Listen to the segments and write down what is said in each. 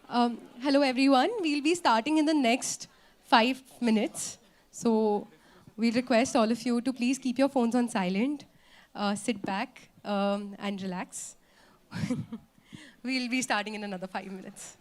Hello, everyone. We'll be starting in the next 5 minutes. So we'll request all of you to please keep your phones on silent, sit back, and relax. We'll be starting in another 5 minutes.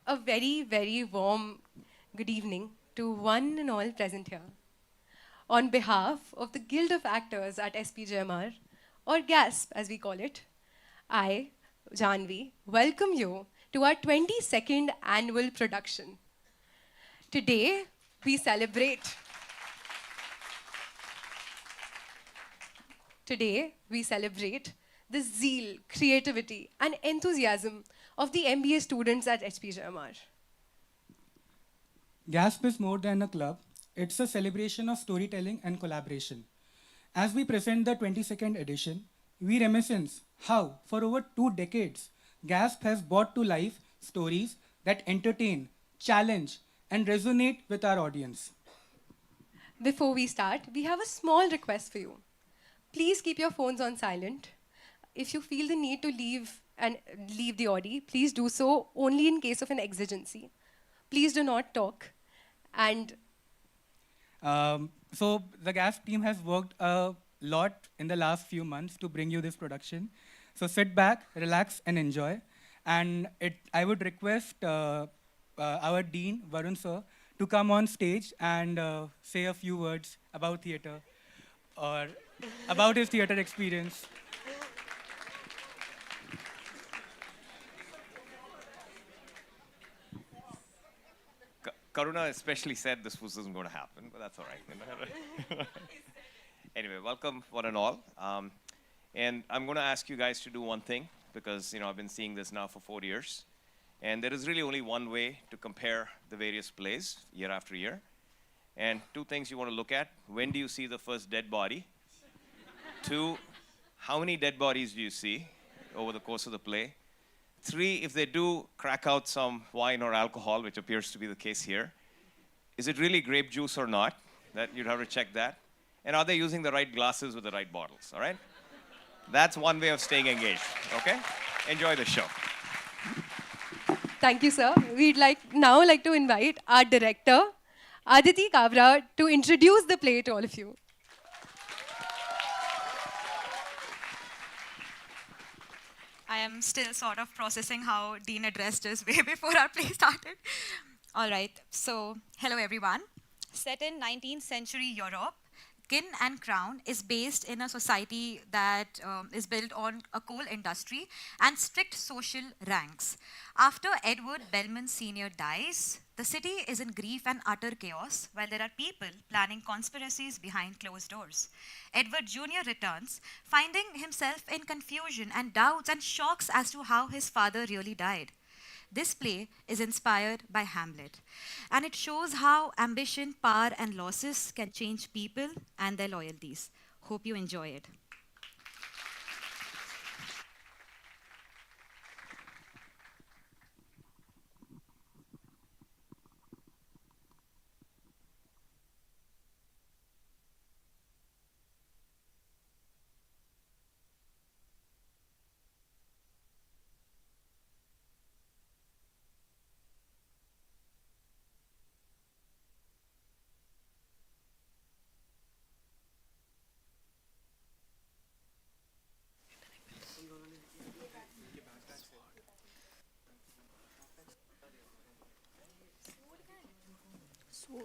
A very, very warm good evening to one and all present here. On behalf of the Guild of Actors at SPJIMR, or GASP as we call it, I, Janvi, welcome you to our 22nd annual production. Today, we celebrate. Today, we celebrate the zeal, creativity, and enthusiasm of the MBA students at SPJIMR. GASP is more than a club, it's a celebration of storytelling and collaboration. As we present the 22nd edition, we reminisce how, for over 2 decades, GASP has brought to life stories that entertain, challenge, and resonate with our audience. Before we start, we have a small request for you. Please keep your phones on silent. If you feel the need to leave the Audi, please do so only in case of an exigency. Please do not talk. And So the GASP team has worked a lot in the last few months to bring you this production. So sit back, relax, and enjoy. And I would request our Dean, Varun sir, to come on stage and say a few words about theatre or about his theatre experience. Karuna especially said this wasn't going to happen, but that's all right. Anyway, welcome one and all. And I'm going to ask you guys to do one thing because I've been seeing this now for 4 years. And there is really only one way to compare the various plays year after year. And two things you want to look at. When do you see the first dead body? Two, how many dead bodies do you see over the course of the play? Three, if they do crack out some wine or alcohol, which appears to be the case here, is it really grape juice or not? That you'd have to check that. And are they using the right glasses with the right bottles, all right? That's one way of staying engaged, okay? Enjoy the show. thank you, sir. We'd now like to invite our director, Aditi Kabra, to introduce the play to all of you. I am still sort of processing how Dean addressed us way before our play started. All right, so hello everyone. Set in 19th century Europe, Kin and Crown is based in a society that is built on a coal industry and strict social ranks. After Edward Bellman Sr. dies, the city is in grief and utter chaos, while there are people planning conspiracies behind closed doors. Edward Jr. returns, finding himself in confusion and doubts and shocks as to how his father really died. This play is inspired by Hamlet, and it shows how ambition, power, and losses can change people and their loyalties. Hope you enjoy it.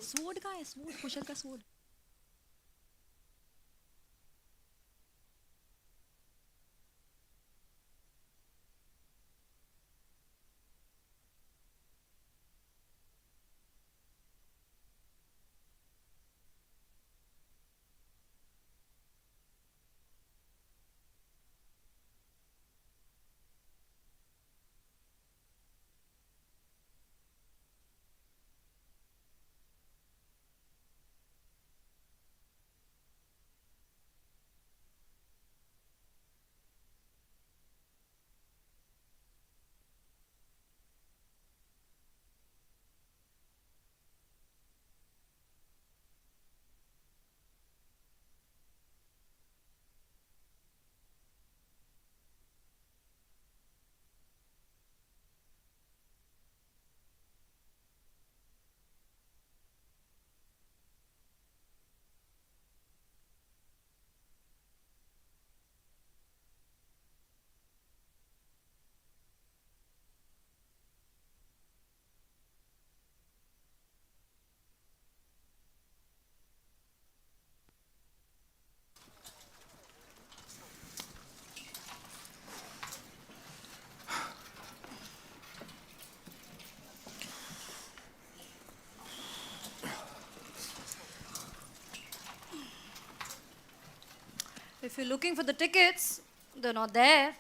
Sword कहाँ है sword कुशल का sword If you're looking for the tickets, they're not there.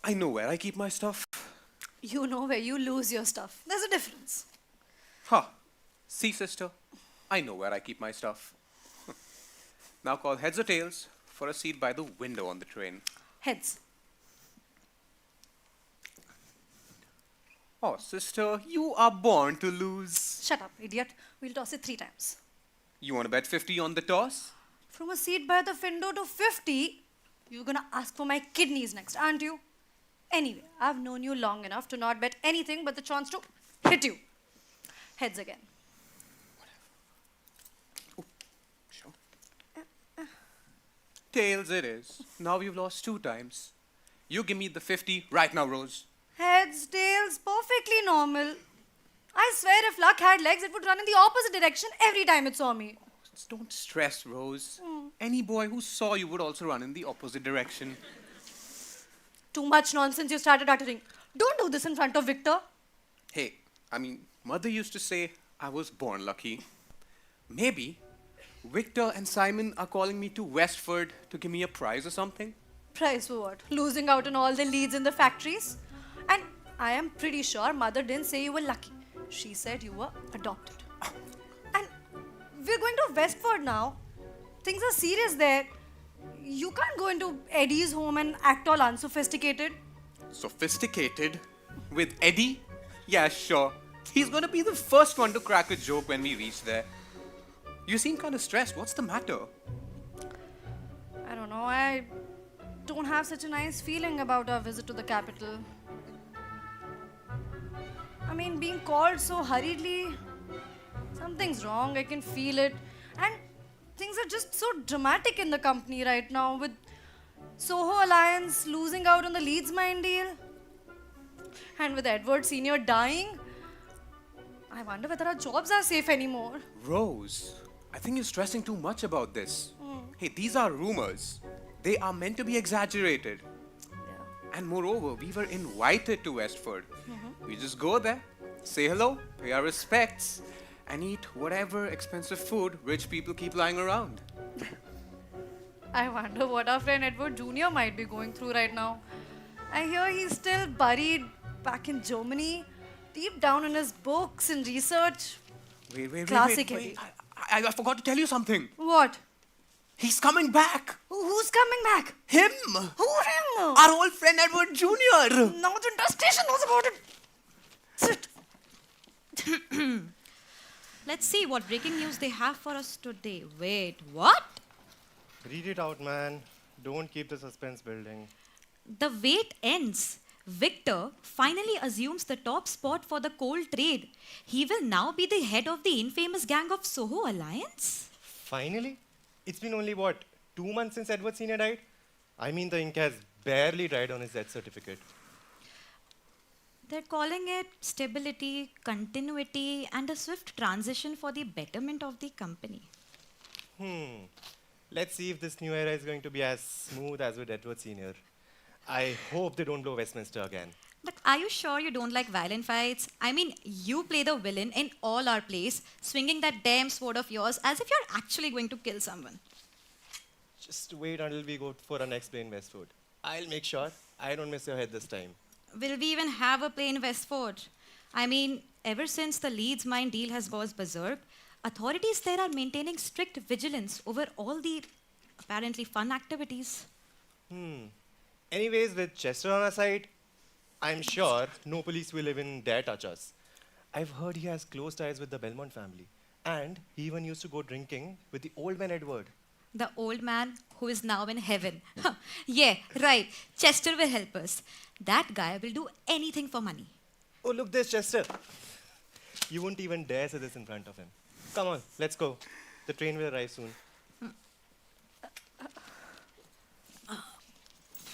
I know where I keep my stuff. You know where you lose your stuff. There's a difference. Huh. See, sister, I know where I keep my stuff. Now call heads or tails for a seat by the window on the train. Heads. Oh, sister, you are born to lose. Shut up, idiot. We'll toss it 3 times. You want to bet 50 on the toss? From a seat by the window to 50, you're gonna ask for my kidneys next, aren't you? Anyway, I've known you long enough to not bet anything but the chance to hit you. Heads again. Sure. Tails it is. Now we've lost 2 times. You give me the 50 right now, Rose. Heads, tails, perfectly normal. I swear if luck had legs, it would run in the opposite direction every time it saw me. Don't stress, Rose. Any boy who saw you would also run in the opposite direction. Too much nonsense you started uttering. Don't do this in front of Victor. Hey, I mean, mother used to say I was born lucky. Maybe Victor and Simon are calling me to Westford to give me a prize or something. Prize for what? Losing out on all the leads in the factories? And I am pretty sure mother didn't say you were lucky. She said you were adopted. And we're going to Westford now. Things are serious there. You can't go into Eddie's home and act all unsophisticated. Sophisticated? With Eddie? Yeah, sure. He's gonna be the first one to crack a joke when we reach there. You seem kind of stressed. What's the matter? I don't know. I don't have such a nice feeling about our visit to the capital. I mean, being called so hurriedly, something's wrong. I can feel it. And things are just so dramatic in the company right now with Soho Alliance losing out on the Leeds Mine deal. And with Edward Sr. dying, I wonder whether our jobs are safe anymore. Rose, I think you're stressing too much about this. Hey, these are rumors. They are meant to be exaggerated. And moreover, we were invited to Westford. We just go there, say hello, pay our respects, and eat whatever expensive food rich people keep lying around. I wonder what our friend Edward Jr. might be going through right now. I hear he's still buried back in Germany, deep down in his books and research. Wait. Classic Eddie. I forgot to tell you something. What? He's coming back. Who's coming back? Him. Who him? Our old friend Edward Jr. Now the entire station knows about it. Sit. Let's see what breaking news they have for us today. Wait, what? Read it out, man. Don't keep the suspense building. The wait ends. Victor finally assumes the top spot for the coal trade. He will now be the head of the infamous gang of Soho Alliance. Finally? It's been only, what, 2 months since Edward Sr. died? I mean, the ink has barely dried on his death certificate. They're calling it stability, continuity, and a swift transition for the betterment of the company. Let's see if this new era is going to be as smooth as with Edward Sr. I hope they don't blow Westminster again. But are you sure you don't like violent fights? I mean, you play the villain in all our plays, swinging that damn sword of yours as if you're actually going to kill someone. Just wait until we go for our next play in Westford. I'll make sure I don't miss your head this time. Will we even have a play in Westford? I mean, ever since the Leeds mine deal has gone berserk, authorities there are maintaining strict vigilance over all the apparently fun activities. Anyways, with Chester on our side, I'm sure no police will even dare touch us. I've heard he has close ties with the Belmont family. And he even used to go drinking with the old man Edward. The old man who is now in heaven. Yeah, right. Chester will help us. That guy will do anything for money. Oh, look, there's Chester. You won't even dare say this in front of him. Come on, let's go. The train will arrive soon.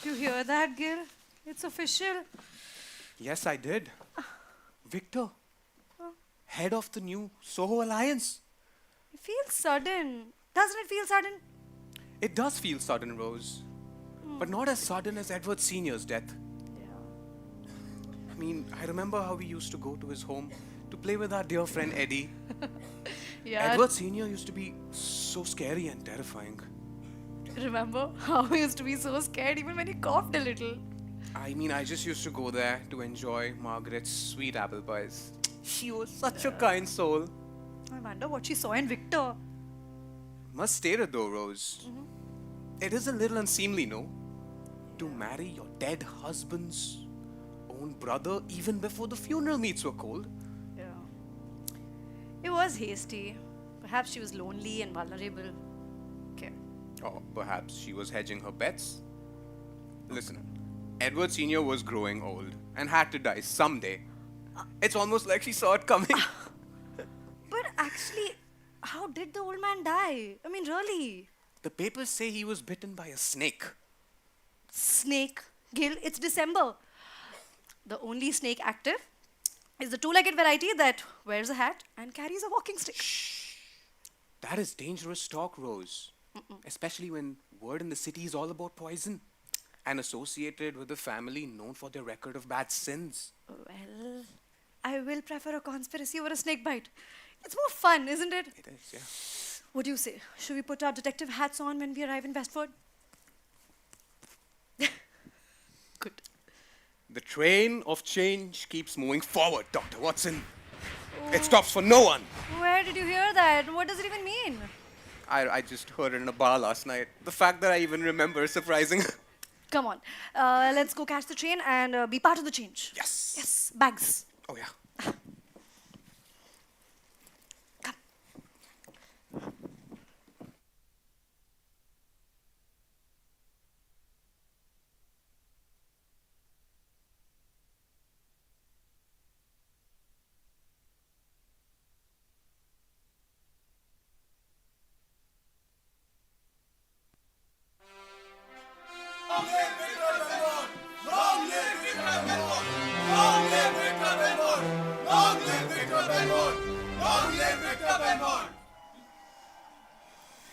You hear that, Gil? It's official. Yes, I did. Victor, head of the new Soho Alliance. It feels sudden. Doesn't it feel sudden? It does feel sudden, Rose. But not as sudden as Edward Sr.'s death. I mean, I remember how we used to go to his home to play with our dear friend Eddie. Yeah. Edward Sr. used to be so scary and terrifying. Remember how he used to be so scared even when he coughed a little? I mean, I just used to go there to enjoy Margaret's sweet apple pies. She was such a kind soul. I wonder what she saw in Victor. Must state it though, Rose. It is a little unseemly, no? to marry your dead husband's own brother even before the funeral meats were cold. Yeah. It was hasty. Perhaps she was lonely and vulnerable. Okay. Or perhaps she was hedging her bets. Listen, Edward Sr. was growing old and had to die someday. It's almost like she saw it coming. But actually, how did the old man die? I mean, really? The papers say he was bitten by a snake. Snake. Gil, it's December. The only snake active is the two-legged variety that wears a hat and carries a walking stick. That is dangerous talk, Rose. Especially when word in the city is all about poison and associated with a family known for their record of bad sins. Well, I will prefer a conspiracy over a snake bite. It's more fun, isn't it? It is, yeah. What do you say? Should we put our detective hats on when we arrive in Westford? Good. The train of change keeps moving forward, Dr. Watson. It stops for no one. Where did you hear that? What does it even mean? I just heard it in a bar last night. The fact that I even remember is surprising. Come on. Let's go catch the train and be part of the change. Yes. Yes, bags. Oh, yeah.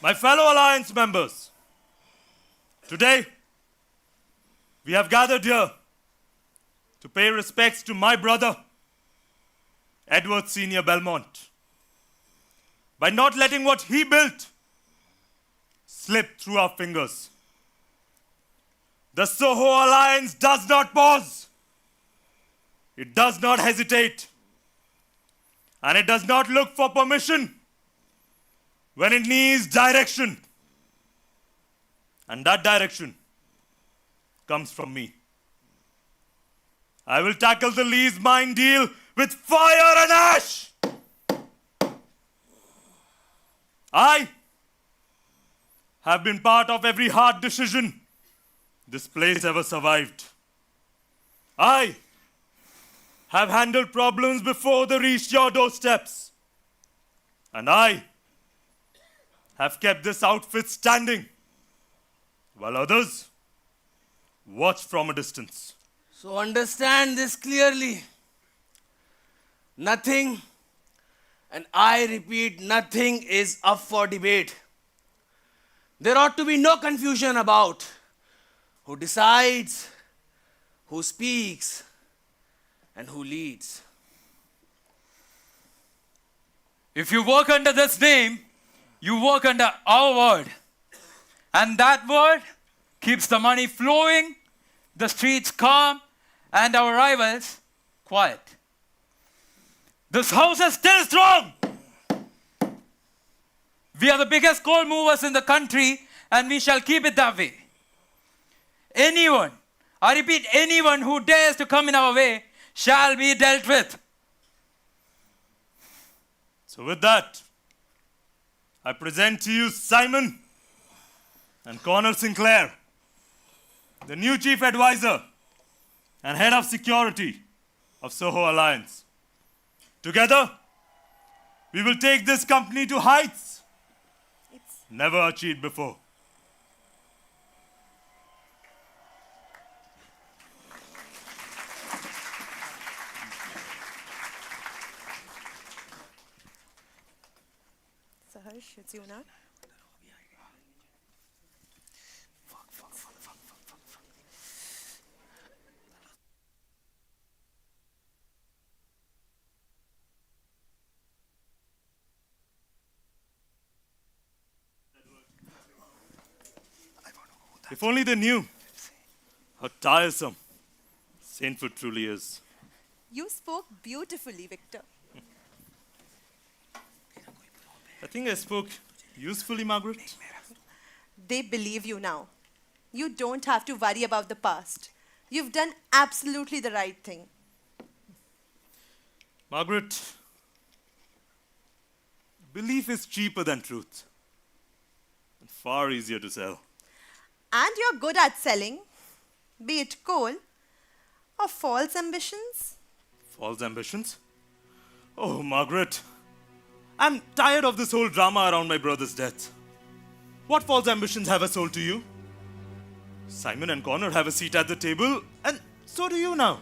My fellow Alliance members, today we have gathered here to pay respects to my brother, Edward Sr. Belmont, by not letting what he built slip through our fingers. The Soho Alliance does not pause. It does not hesitate. And it does not look for permission when it needs direction. And that direction comes from me. I will tackle the Lee's mine deal with fire and ash. I have been part of every hard decision this place ever survived. I have handled problems before they reached your doorsteps. And I have kept this outfit standing while others watch from a distance. So understand this clearly. Nothing, and I repeat, nothing is up for debate. There ought to be no confusion about who decides, who speaks, and who leads. If you work under this name, you work under our word. And that word keeps the money flowing, the streets calm, and our rivals quiet. This house is still strong. We are the biggest coal movers in the country, and we shall keep it that way. Anyone, I repeat, anyone who dares to come in our way shall be dealt with. So with that, I present to you Simon and Connor Sinclair, the new Chief Advisor and Head of Security of Soho Alliance. Together, we will take this company to heights never achieved before. Saharsh, it's you now. If only they knew how tiresome sainthood truly is. You spoke beautifully, Victor. I think I spoke usefully, Margaret. They believe you now. You don't have to worry about the past. You've done absolutely the right thing. Margaret, belief is cheaper than truth and far easier to sell. And you're good at selling, be it coal or false ambitions. False ambitions? Oh, Margaret, I'm tired of this whole drama around my brother's death. What false ambitions have I sold to you? Simon and Connor have a seat at the table, and so do you now.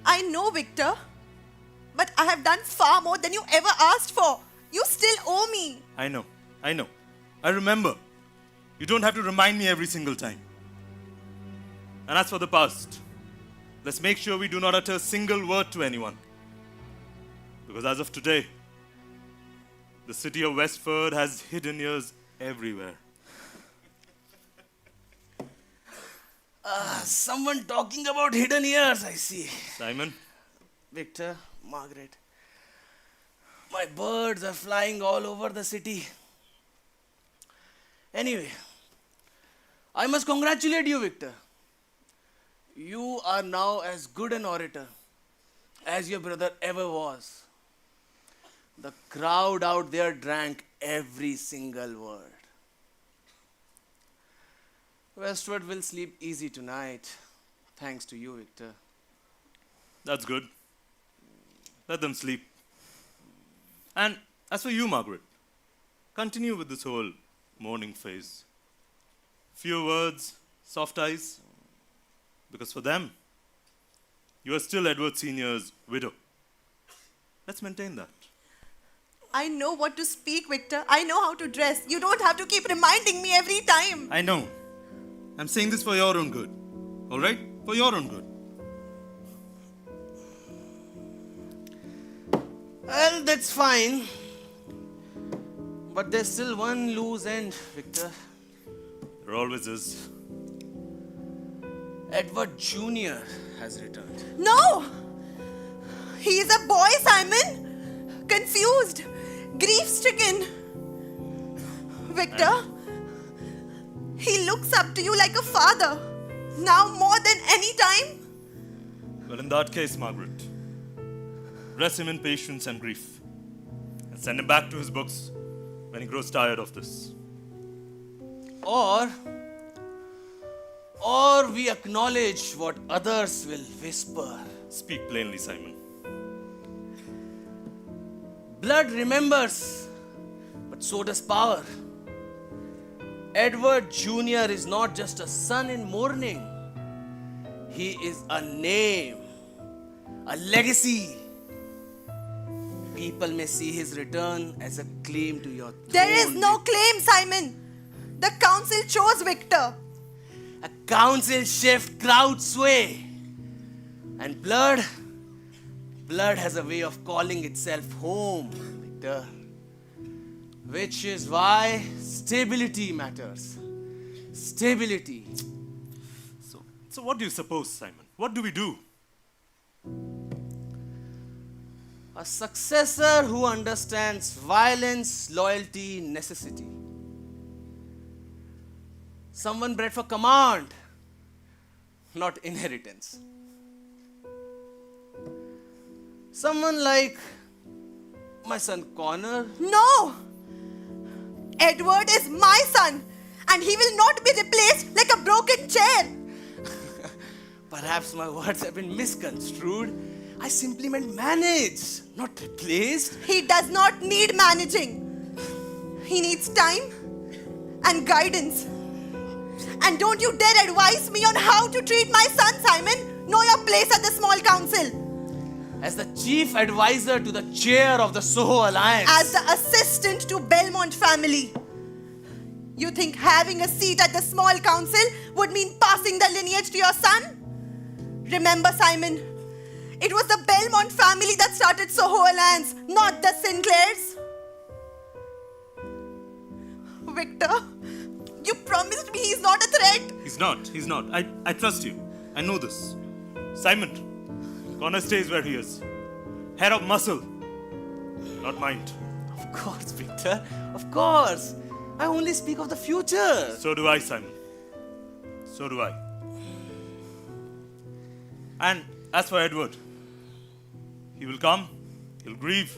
I know, Victor, but I have done far more than you ever asked for. You still owe me. I know. I remember. You don't have to remind me every single time. And as for the past, let's make sure we do not utter a single word to anyone. Because as of today, the city of Westford has hidden ears everywhere. Someone talking about hidden ears, I see. Simon, Victor, Margaret. My birds are flying all over the city. Anyway, I must congratulate you, Victor. You are now as good an orator as your brother ever was. The crowd out there drank every single word. Westward will sleep easy tonight, thanks to you, Victor. that's good. Let them sleep. And as for you, Margaret, continue with this whole mourning phase. Few words, soft eyes, because for them, you are still Edward Sr.'s widow. Let's maintain that. I know what to speak, Victor. I know how to dress. You don't have to keep reminding me every time. I know. I'm saying this for your own good. All right? For your own good. Well, that's fine. But there's still one loose end, Victor. There always is. Edward Jr. has returned. No! He is a boy, Simon. Confused, grief-stricken. Victor, he looks up to you like a father. Now more than any time. Well, in that case, Margaret, dress him in patience and grief, and send him back to his books when he grows tired of this. Or we acknowledge what others will whisper. Speak plainly, Simon. Blood remembers, but so does power. Edward Jr. is not just a son in mourning. He is a name, a legacy. People may see his return as a claim to your throne. There is no claim, Simon. The council chose Victor. A council shift, crowd sway. And blood has a way of calling itself home, Victor. Which is why stability matters. Stability. So what do you suppose, Simon? What do we do? A successor who understands violence, loyalty, necessity. Someone bred for command, not inheritance. Someone like my son Connor. No! Edward is my son, and he will not be replaced like a broken chair. Perhaps my words have been misconstrued. I simply meant managed, not replaced. He does not need managing. He needs time and guidance. And don't you dare advise me on how to treat my son, Simon. Know your place at the small council. As the chief advisor to the chair of the Soho Alliance. As the assistant to Belmont family. You think having a seat at the small council would mean passing the lineage to your son? Remember, Simon, it was the Belmont family that started Soho Alliance, not the Sinclairs. Victor, you promised me he's not a threat. He's not. I trust you. I know this. Simon, Connor stays where he is. Head of muscle, not mind. Of course, Victor. Of course. I only speak of the future. So do I, Simon. So do I. And as for Edward, he will come, he'll grieve,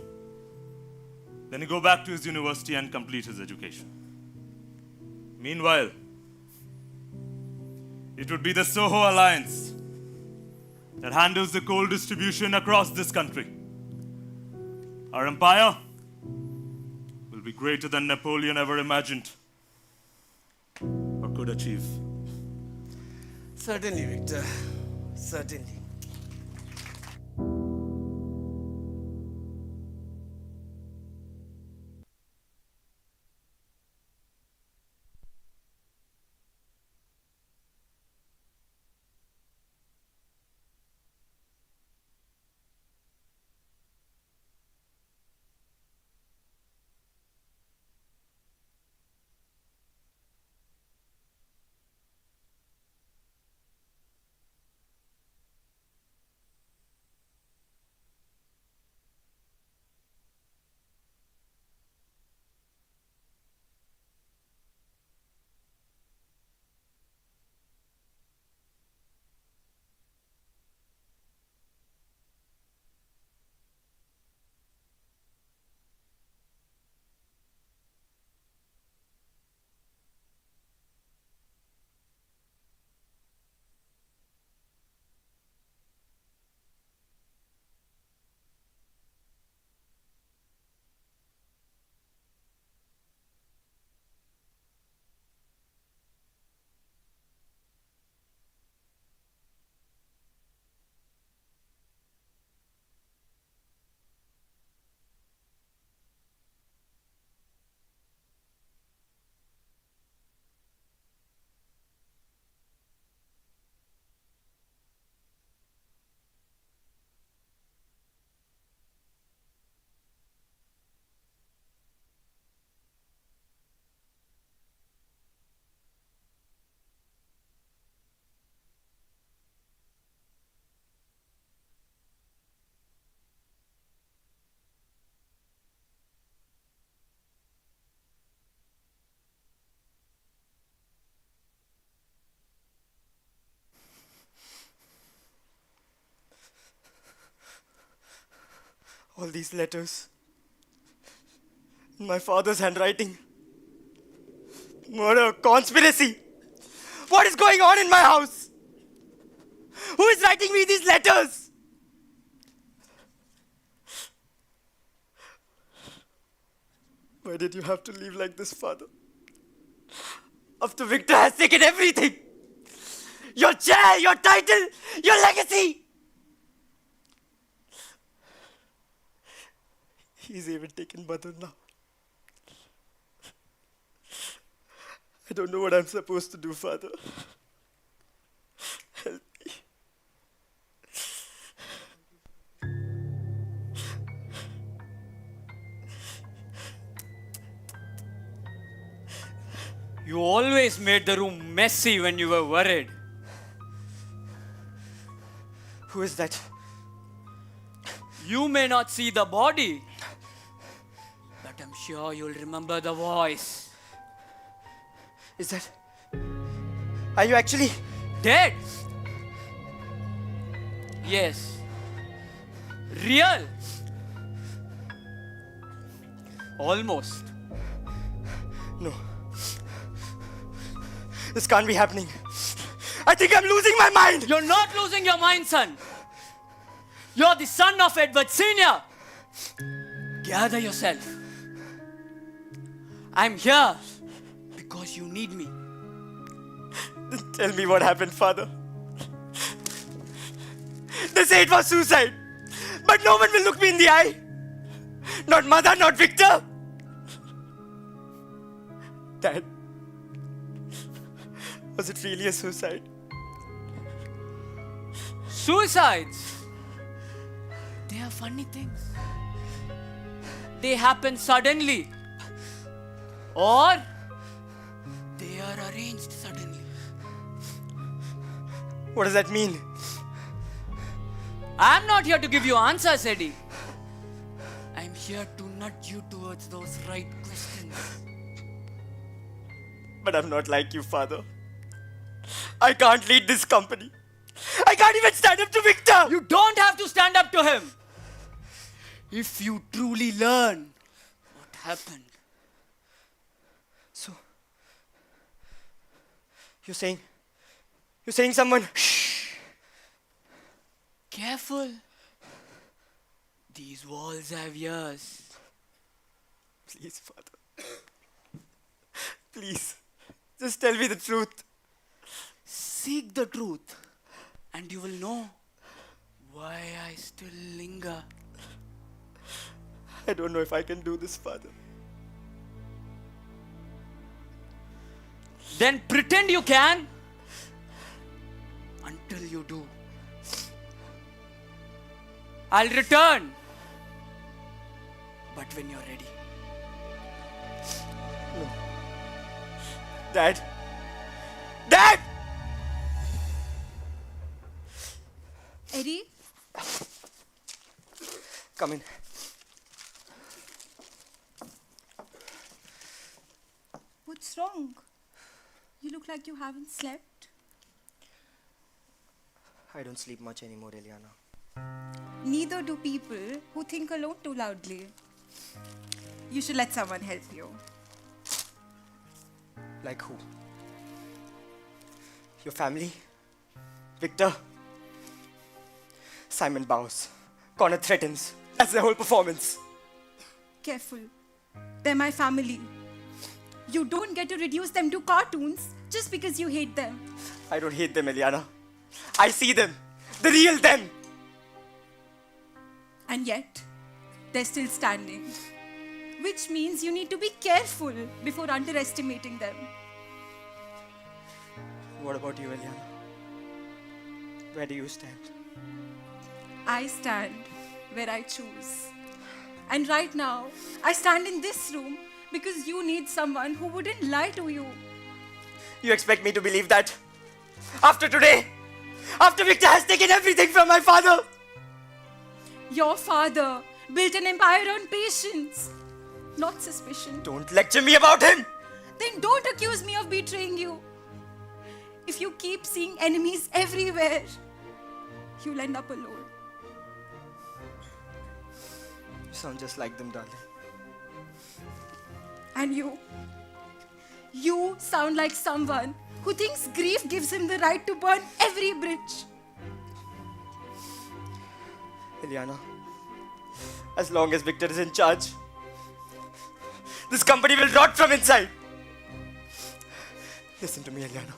then he'll go back to his university and complete his education. Meanwhile, it would be the Soho Alliance that handles the coal distribution across this country. Our empire will be greater than Napoleon ever imagined or could achieve. Certainly, Victor. Certainly. All these letters. In my father's handwriting. Murder, conspiracy. What is going on in my house? Who is writing me these letters? Why did you have to leave like this, father? After Victor has taken everything. Your chair, your title, your legacy. He's even taken Badr now. I don't know what I'm supposed to do, father. Help me. You always made the room messy when you were worried. Who is that? You may not see the body, but I'm sure you'll remember the voice. Is that... Are you actually... Dead? Yes. Real? Almost. No. This can't be happening. I think I'm losing my mind. You're not losing your mind, son. You're the son of Edward Sr. Gather yourself. I'm here because you need me. Tell me what happened, father. They say it was suicide. But no one will look me in the eye. Not mother, not Victor. Dad, was it really a suicide? Suicides, they are funny things. They happen suddenly, or they are arranged suddenly. What does that mean? I'm not here to give you answers, Eddie. I'm here to nudge you towards those right questions. But I'm not like you, father. I can't lead this company. I can't even stand up to Victor. You don't have to stand up to him. If you truly learn what happened. So, you're saying someone... Careful. These walls have ears. Please, Father. Please, just tell me the truth. Seek the truth, and you will know why I still linger. I don't know if I can do this, Father. Then pretend you can until you do. I'll return. But when you're ready. No. Dad! Dad! Eddie? Come in. What's wrong? You look like you haven't slept. I don't sleep much anymore, Eliana. Neither do people who think alone too loudly. You should let someone help you. Like who? Your family? Victor? Simon bows. Connor threatens. That's their whole performance. Careful. They're my family. You don't get to reduce them to cartoons just because you hate them. I don't hate them, Eliana. I see them. The real them. And yet, they're still standing. Which means you need to be careful before underestimating them. What about you, Eliana? Where do you stand? I stand where I choose. And right now, I stand in this room because you need someone who wouldn't lie to you. You expect me to believe that? After today? After Victor has taken everything from my father? Your father built an empire on patience, not suspicion. Don't lecture me about him! Then don't accuse me of betraying you. If you keep seeing enemies everywhere, you'll end up alone. You sound just like them, darling. And you sound like someone who thinks grief gives him the right to burn every bridge. Eliana, as long as Victor is in charge, this company will rot from inside. Listen to me, Eliana.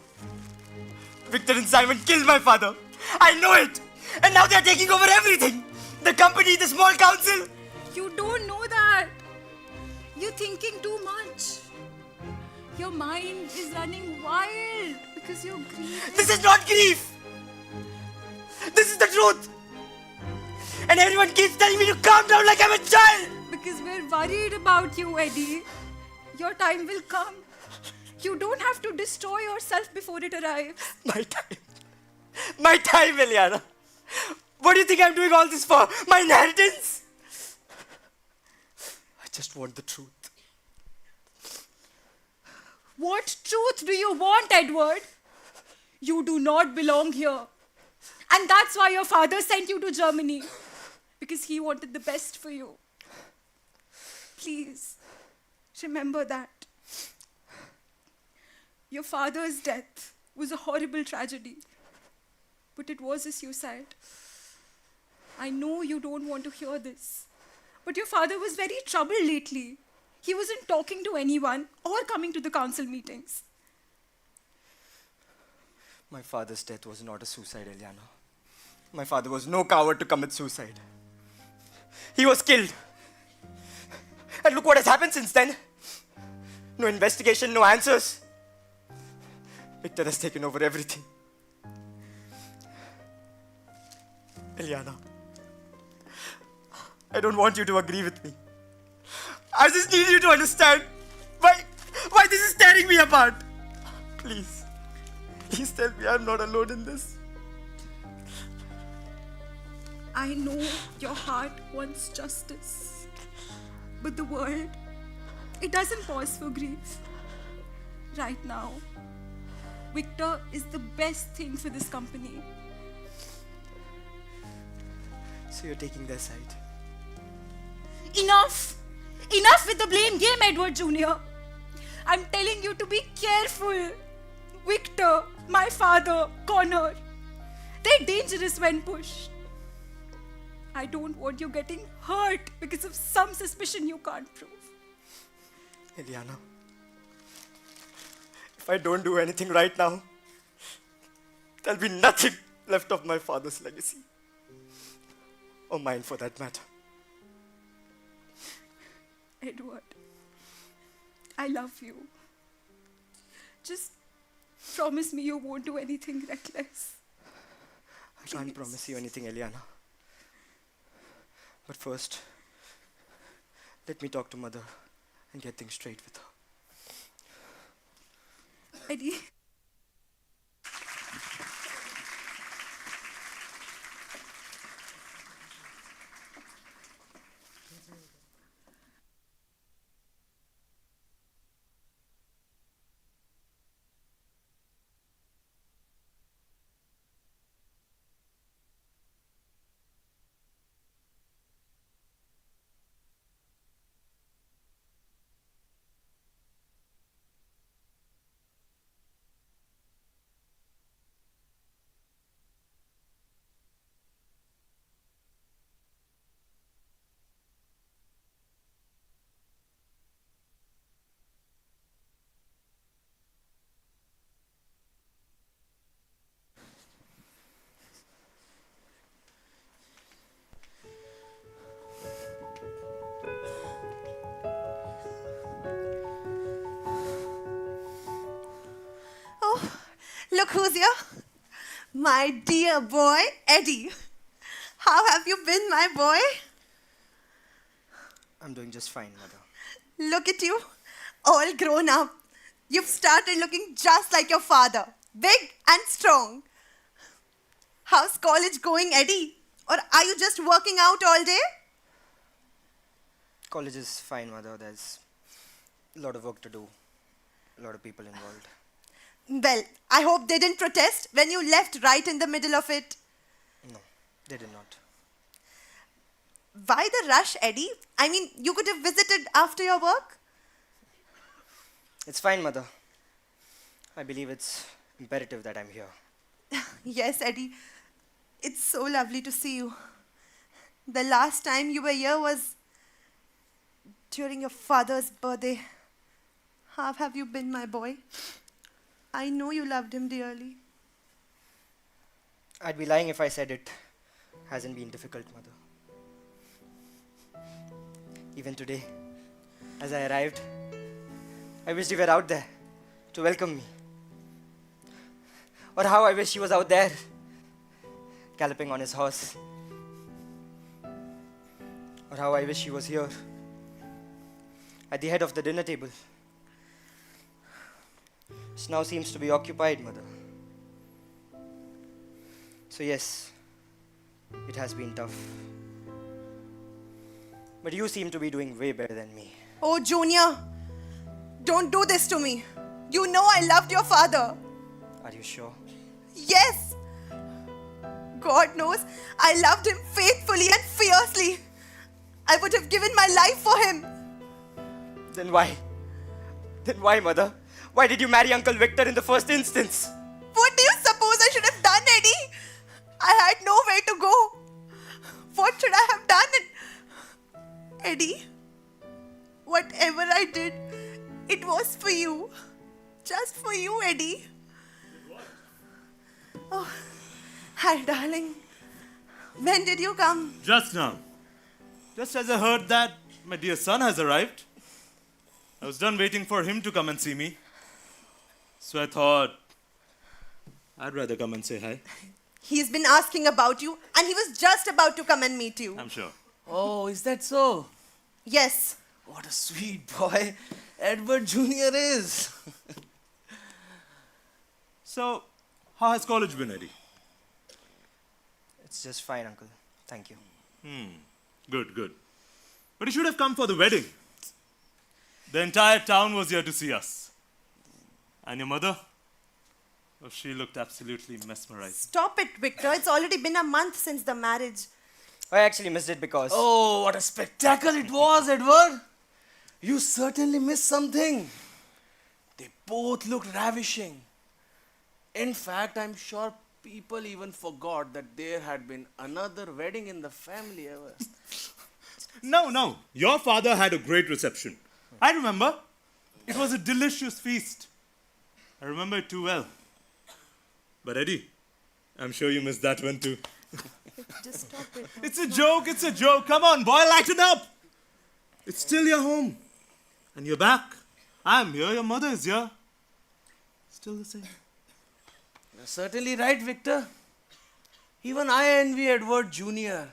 Victor and Simon killed my father. I know it. And now they're taking over everything. The company, the small council. You don't know that. You're thinking too much. Your mind is running wild because you're grieving. This is not grief. This is the truth. And everyone keeps telling me to calm down like I'm a child. Because we're worried about you, Eddie. Your time will come. You don't have to destroy yourself before it arrives. My time. My time, Eliana. What do you think I'm doing all this for? My inheritance? I just want the truth. What truth do you want, Edward? You do not belong here. And that's why your father sent you to Germany. Because he wanted the best for you. Please, remember that. Your father's death was a horrible tragedy. But it was a suicide. I know you don't want to hear this. But your father was very troubled lately. He wasn't talking to anyone or coming to the council meetings. My father's death was not a suicide, Eliana. My father was no coward to commit suicide. He was killed. And look what has happened since then. No investigation, no answers. Victor has taken over everything. Eliana, I don't want you to agree with me. I just need you to understand why this is tearing me apart. Please tell me I'm not alone in this. I know your heart wants justice. But the world, it doesn't pause for grief. Right now, Victor is the best thing for this company. So you're taking their side. Enough! Enough with the blame game, Edward Jr. I'm telling you to be careful. Victor, my father, Connor, they're dangerous when pushed. I don't want you getting hurt because of some suspicion you can't prove. Eliana, if I don't do anything right now, there'll be nothing left of my father's legacy. Or mine for that matter. Edward, I love you. Just promise me you won't do anything reckless. I can't promise you anything, Eliana. But first, let me talk to Mother and get things straight with her. Eddie. Look who's here. My dear boy, Eddie. How have you been, my boy? I'm doing just fine, Mother. Look at you, all grown up. You've started looking just like your father, big and strong. How's college going, Eddie? Or are you just working out all day? College is fine, Mother. There's a lot of work to do. A lot of people involved. Well, I hope they didn't protest when you left right in the middle of it. No, they did not. Why the rush, Eddie? I mean, you could have visited after your work. It's fine, Mother. I believe it's imperative that I'm here. Yes, Eddie. It's so lovely to see you. The last time you were here was during your father's birthday. How have you been, my boy? I know you loved him dearly. I'd be lying if I said it hasn't been difficult, Mother. Even today, as I arrived, I wished you were out there to welcome me. Or how I wish he was out there, galloping on his horse. Or how I wish he was here, at the head of the dinner table. This now seems to be occupied, Mother. So yes, it has been tough. But you seem to be doing way better than me. Oh, Junior, don't do this to me. You know I loved your father. Are you sure? Yes. God knows I loved him faithfully and fiercely. I would have given my life for him. Then why? Then why, Mother? Why did you marry Uncle Victor in the first instance? What do you suppose I should have done, Eddie? I had nowhere to go. What should I have done? Eddie, whatever I did, it was for you. Just for you, Eddie. Oh, hi, darling. When did you come? Just now. Just as I heard that my dear son has arrived, I was done waiting for him to come and see me. So I thought I'd rather come and say hi. He's been asking about you, and he was just about to come and meet you. I'm sure. Oh, is that so? Yes. What a sweet boy Edward Jr. is. So, how has college been, Eddie? It's just fine, Uncle. Thank you. Good, good. But you should have come for the wedding. The entire town was here to see us. And your mother? Oh, she looked absolutely mesmerized. Stop it, Victor. It's already been a month since the marriage. I actually missed it because. Oh, what a spectacle it was, Edward. You certainly missed something. They both looked ravishing. In fact, I'm sure people even forgot that there had been another wedding in the family ever. No. Your father had a great reception. I remember. It was a delicious feast. I remember it too well. But Eddie, I'm sure you missed that one too. Just stop it. It's a joke. Come on, boy, lighten up. It's still your home. And you're back. I'm here, your mother is here. Still the same. You're certainly right, Victor. Even I envy Edward Jr.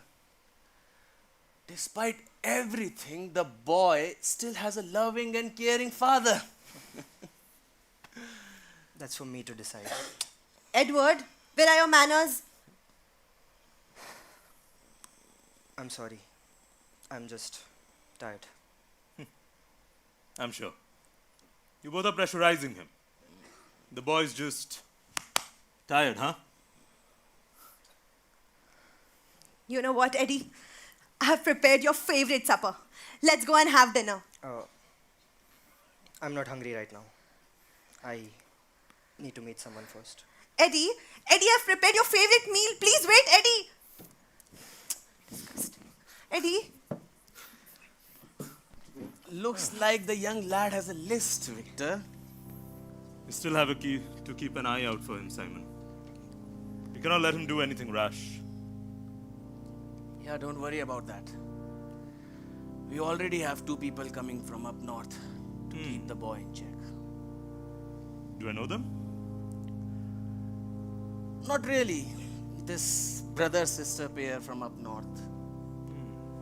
Despite everything, the boy still has a loving and caring father. That's for me to decide. Edward, where are your manners? I'm sorry. I'm just tired. I'm sure. You both are pressurizing him. The boy's just tired, huh? You know what, Eddie? I have prepared your favorite supper. Let's go and have dinner. I'm not hungry right now. I need to meet someone first. Eddie, I've prepared your favorite meal. Please wait, Eddie. Disgusting. Eddie, Looks like the young lad has a list, Victor. We still have a key to keep an eye out for him, Simon. We cannot let him do anything rash. Yeah, don't worry about that. We already have 2 people coming from up north to keep the boy in check. Do I know them? Not really. This brother-sister pair from up north.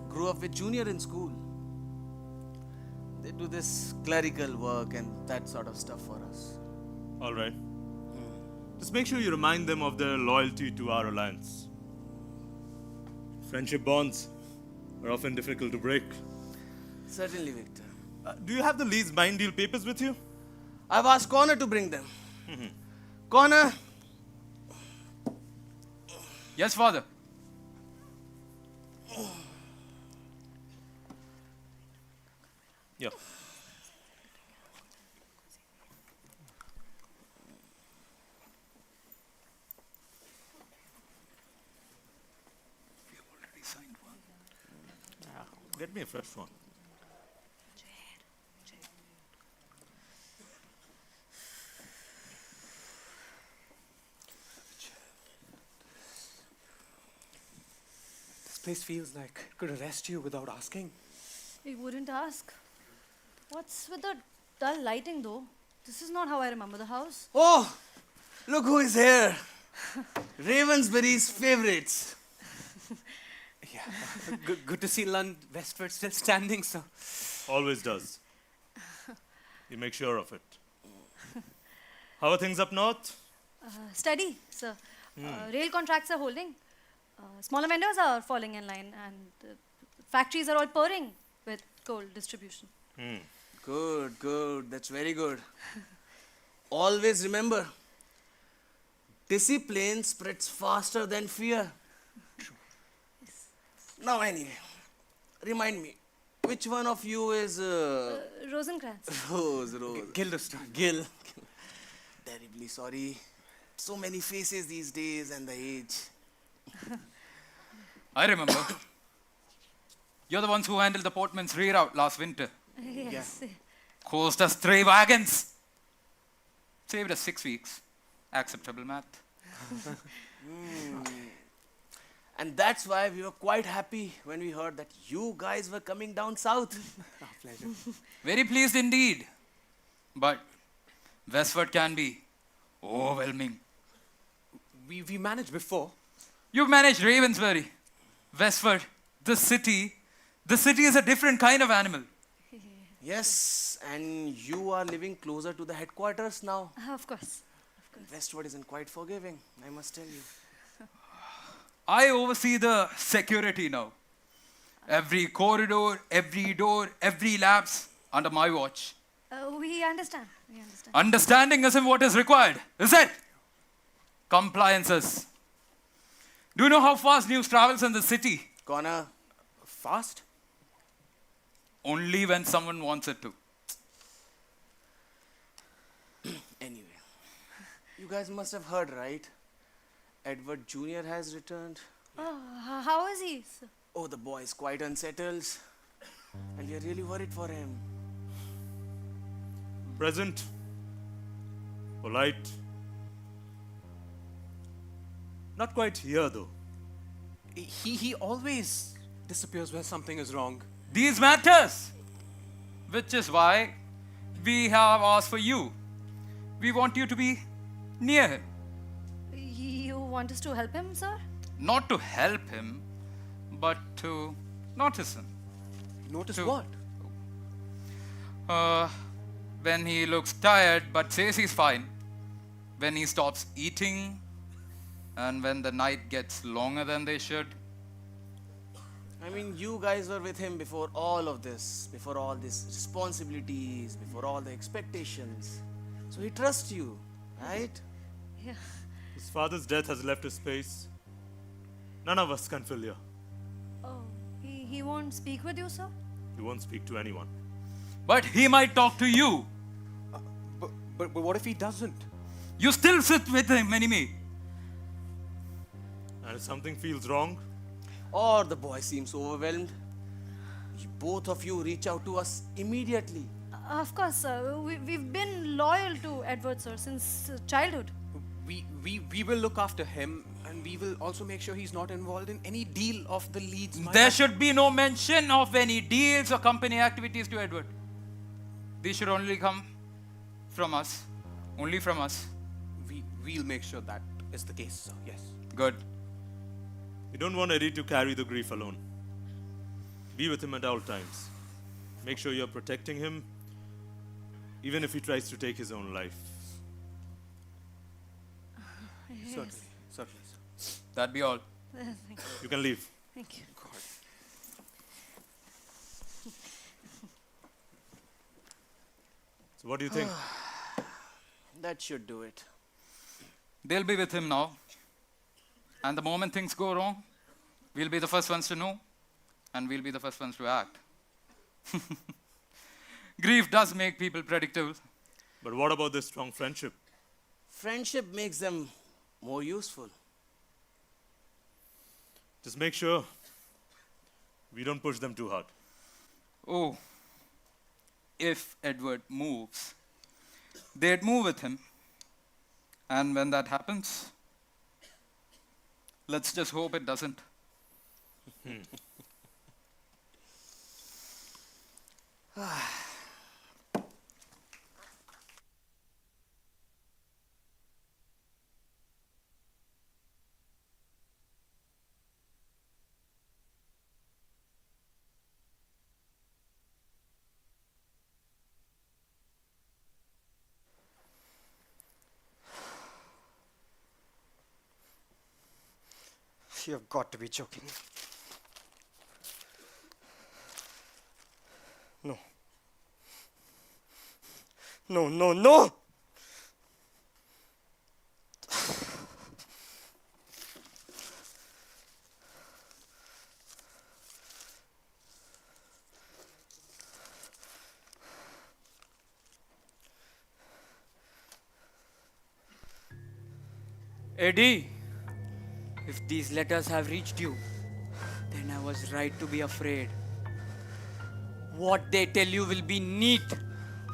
Grew up with Junior in school. They do this clerical work and that sort of stuff for us. All right. Just make sure you remind them of their loyalty to our alliance. Friendship bonds are often difficult to break. Certainly, Victor. Do you have the lease mine deal papers with you? I've asked Connor to bring them. Connor, Yes, Father. Yeah. Get me a fresh one. This place feels like it could arrest you without asking. We wouldn't ask. What's with the dull lighting though? This is not how I remember the house. oh, look who is here. Ravensbury's favorites. Yeah, good to see Lund Westford still standing, sir. Always does. You make sure of it. How are things up north? Steady, sir. Rail contracts are holding. Smaller vendors are falling in line, and factories are all purring with coal distribution. Good, good. That's very good. Always remember, discipline spreads faster than fear. Now, anyway, remind me, which one of you is Rosencrantz. Rose? Gilderston. Gil. Terribly sorry. So many faces these days and the age. I remember. You're the ones who handled the Portman's reroute last winter. Yes. Cost us 3 wagons. Saved us 6 weeks. Acceptable math. And that's why we were quite happy when we heard that you guys were coming down south. Our pleasure. Very pleased indeed. But Westford can be overwhelming. We managed before. You've managed Ravensbury. Westford, the city is a different kind of animal. Yes, and you are living closer to the headquarters now. Of course. Westward isn't quite forgiving, I must tell you. I oversee the security now. Every corridor, every door, every lapse under my watch. We understand. Understanding isn't what is required, is it? compliances. Do you know how fast news travels in the city? Gonna fast? Only when someone wants it to. Anyway, you guys must have heard, right? Edward Jr. has returned. How is he? Sir? Oh, the boy is quite unsettled. And we are really worried for him. Present, polite. Not quite here, though. He always disappears when something is wrong. These matters. Which is why we have asked for you. We want you to be near him. You want us to help him, sir? Not to help him, but to notice him. Notice So- what? When he looks tired but says he's fine. When he stops eating. And when the night gets longer than they should. I mean, you guys were with him before all of this, before all these responsibilities, before all the expectations. So he trusts you, right? Yeah. His father's death has left a space none of us can fill here. Oh, he won't speak with you, sir? He won't speak to anyone. But he might talk to you. But what if he doesn't? You still sit with him, enemy. And if something feels wrong, Or the boy seems overwhelmed, both of you reach out to us immediately. Of course, sir. We've been loyal to Edward, sir, since childhood. We will look after him, and we will also make sure he's not involved in any deal of the Leeds. There should be no mention of any deals or company activities to Edward. These should only come from us. Only from us. We'll make sure that is the case, sir. Yes. Good. we don't want Eddie to carry the grief alone. Be with him at all times. Make sure you're protecting him, even if he tries to take his own life. Certainly. Certainly, sir. That be all. You can leave. Thank you. So what do you think? That should do it. They'll be with him now. And the moment things go wrong, we'll be the first ones to know, and we'll be the first ones to act. Grief does make people predictable. But what about this strong friendship? Friendship makes them more useful. Just make sure we don't push them too hard. Oh, if Edward moves, they'd move with him. And when that happens, let's just hope it doesn't. You've got to be joking. No. No, no, no! Eddie, if these letters have reached you, then I was right to be afraid. What they tell you will be neat,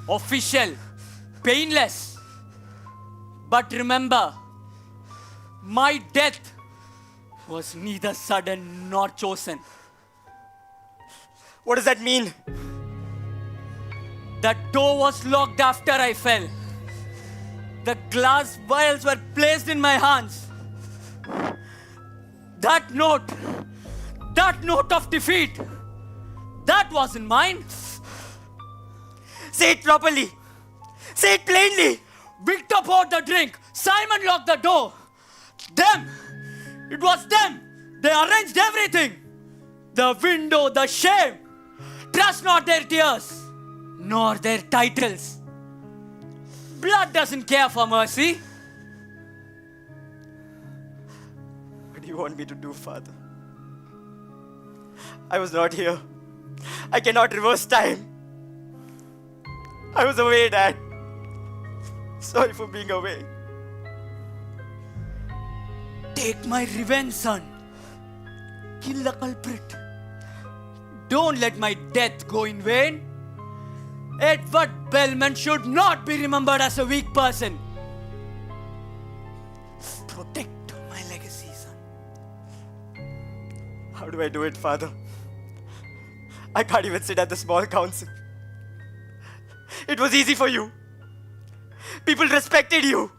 official, painless. But remember, my death was neither sudden nor chosen. What does that mean? The door was locked after I fell. The glass vials were placed in my hands. That note of defeat, that wasn't mine. Say it properly. Say it plainly. Victor poured the drink. Simon locked the door. Them. It was them. They arranged everything. The window, the shame. Trust not their tears, nor their titles. Blood doesn't care for mercy. you want me to do, Father? I was not here. I cannot reverse time. I was away, Dad. Sorry for being away. Take my revenge, son. Kill the culprit. Don't let my death go in vain. Edward Belmont should not be remembered as a weak person. Protect my legacy, son. How do I do it, Father? I can't even sit at the small council. It was easy for you. People respected you.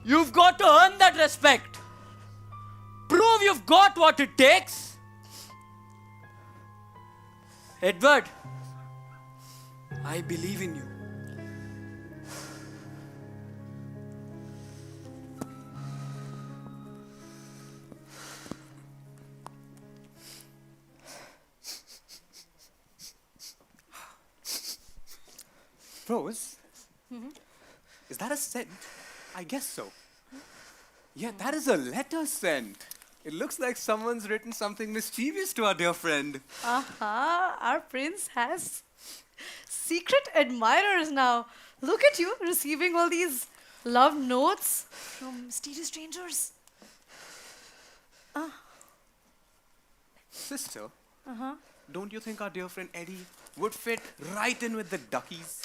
You've got to earn that respect. Prove you've got what it takes. Edward, I believe in you. Rose? Is that a scent? I guess so. Yeah, that is a letter sent. It looks like someone's written something mischievous to our dear friend. Our prince has secret admirers now. Look at you receiving all these love notes from mysterious strangers. Sister, don't you think our dear friend Eddie would fit right in with the duckies?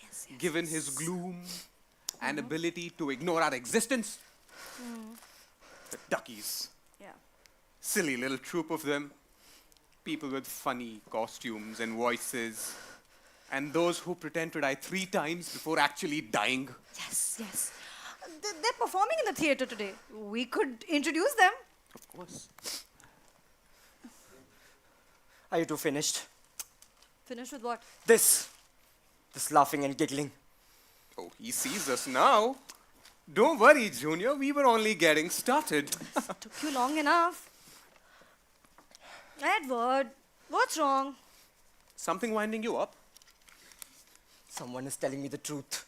Yes. Given his gloom and ability to ignore our existence? The duckies. Yeah. Silly little troop of them. People with funny costumes and voices. And those who pretend to die 3 times before actually dying. Yes, yes. They're performing in the theater today. We could introduce them. Of course. Are you two finished? Finished with what? This laughing and giggling. Oh, he sees us now. Don't worry, Junior. We were only getting started. Took you long enough. Edward, what's wrong? Something winding you up? Someone is telling me the truth.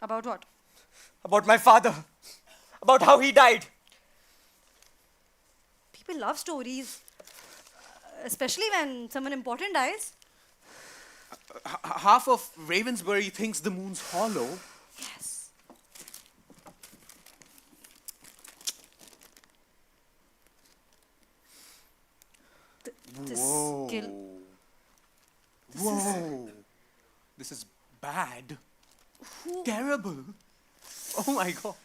About what? About my father. About how he died. People love stories. Especially when someone important dies. Half of Ravensbury thinks the moon's hollow. Yes. This Whoa. skill. Whoa. This is bad. Terrible. Oh my god.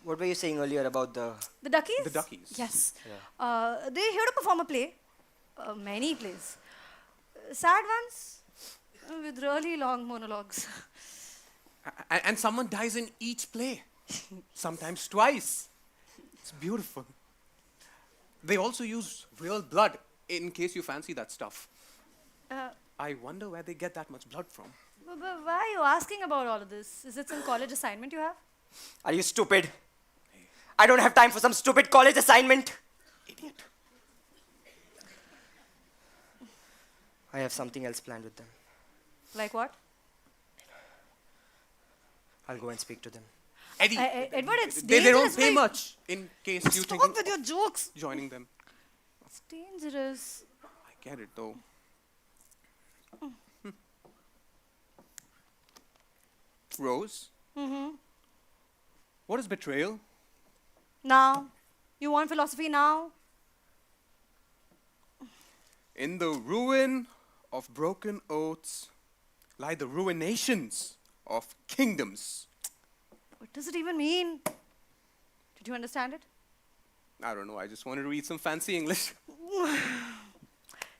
What were you saying earlier about the... The duckies? The duckies. Yes. They're here to perform a play. Many plays. Sad ones with really long monologues. And someone dies in each play. Sometimes twice. It's beautiful. They also use real blood in case you fancy that stuff. I wonder where they get that much blood from. But why are you asking about all of this? Is it some college assignment you have? Are you stupid? I don't have time for some stupid college assignment. Idiot. I have something else planned with them. Like what? I'll go and speak to them. Eddie, Edward, it's they dangerous. don't pay for you. much in case you Stop think with your jokes. joining them. It's dangerous. I get it though. Rose? What is betrayal? Now? You want philosophy now? In the ruin of broken oaths lie the ruinations of kingdoms. What does it even mean? Did you understand it? I don't know, I just wanted to read some fancy English.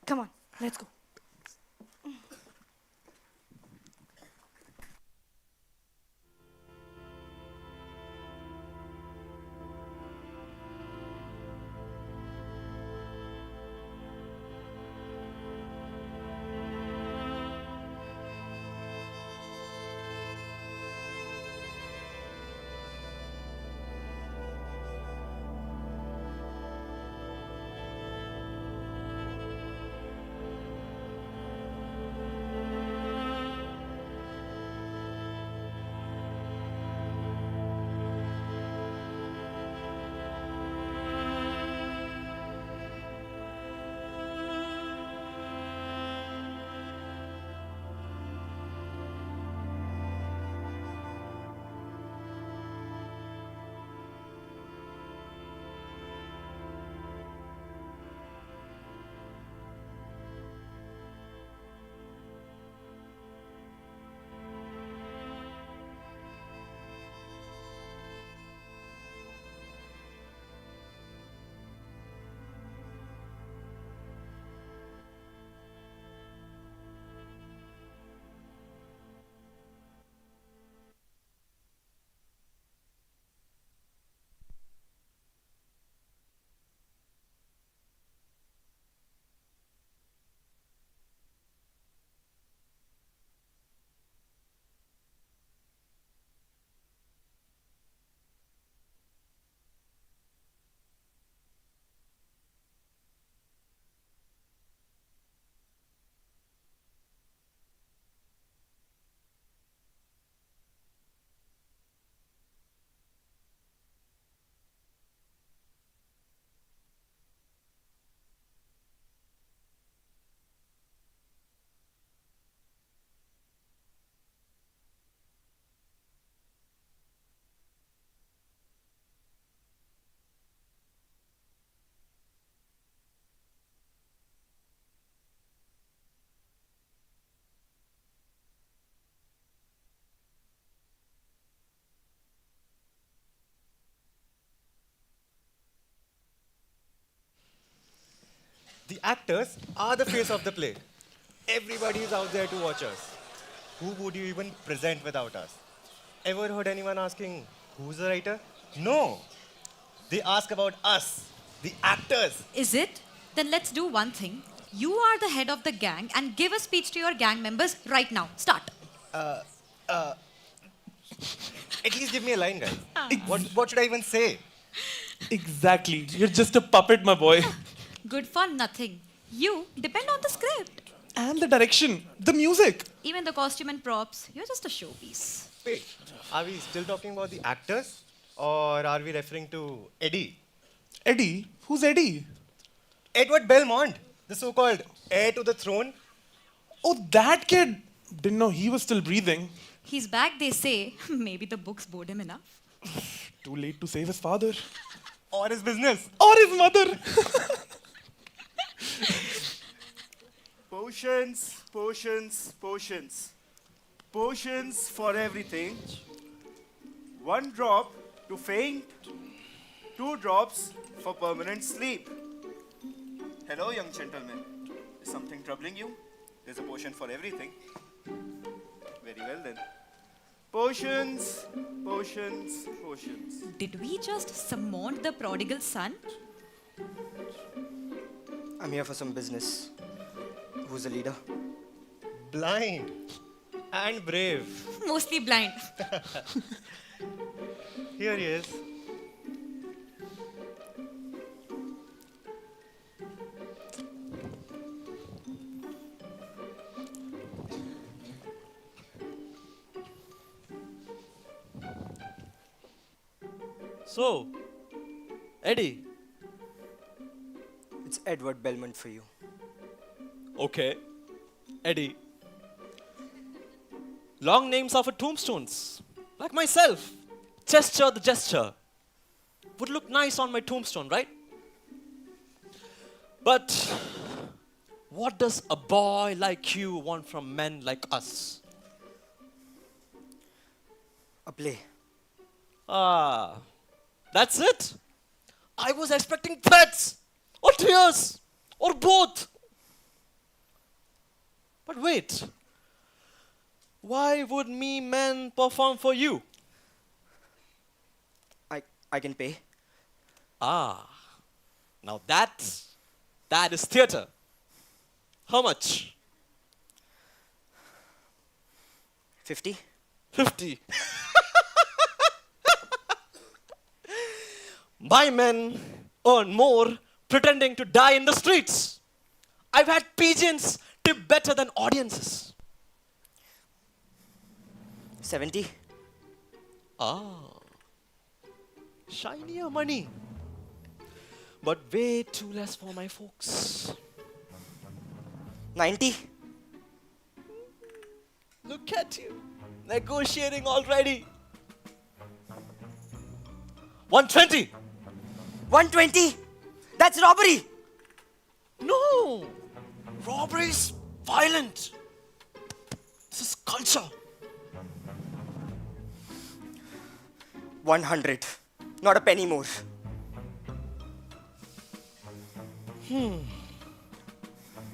Come on, let's go. The actors are the face of the play. Everybody is out there to watch us. Who would you even present without us? Ever heard anyone asking, who's the writer? No. They ask about us, the actors. Is it? Then let's do one thing. You are the head of the gang and give a speech to your gang members right now. Start. At least give me a line, guys. What should I even say? Exactly. You're just a puppet, my boy. Good for nothing. You depend on the script. And the direction, the music. Even the costume and props, you're just a showpiece. Wait, are we still talking about the actors? Or are we referring to Eddie? Eddie? Who's Eddie? Edward Belmont, the so-called heir to the throne. Oh, that kid. Didn't know he was still breathing. He's back, they say. Maybe the books bored him enough. Too late to save his father. Or his business. Or his mother. Potions, potions, potions. Potions for everything. 1 drop to faint. 2 drops for permanent sleep. Hello, young gentleman. Is something troubling you? There's a potion for everything. Very well then. Potions, potions, potions. Did we just summon the prodigal son? I'm here for some business. Who's the leader? Blind and brave. Mostly blind. Here he is. So, Eddie. It's Edward Belmont for you. Okay. Eddie. Long names are for tombstones. Like myself. Chester the Jester. Would look nice on my tombstone, right? But what does a boy like you want from men like us? A play. Ah, that's it? I was expecting threats, or tears, or both. But wait, why would me men perform for you? I can pay. Ah, now that is theater. How much? 50? 50. My men earn more pretending to die in the streets. I've had pigeons tip better than audiences. 70? Ah, shinier money. But way too less for my folks. 90? Look at you, negotiating already. 120. 120? That's robbery! No! Robbery is violent. This is culture. 100. Not a penny more.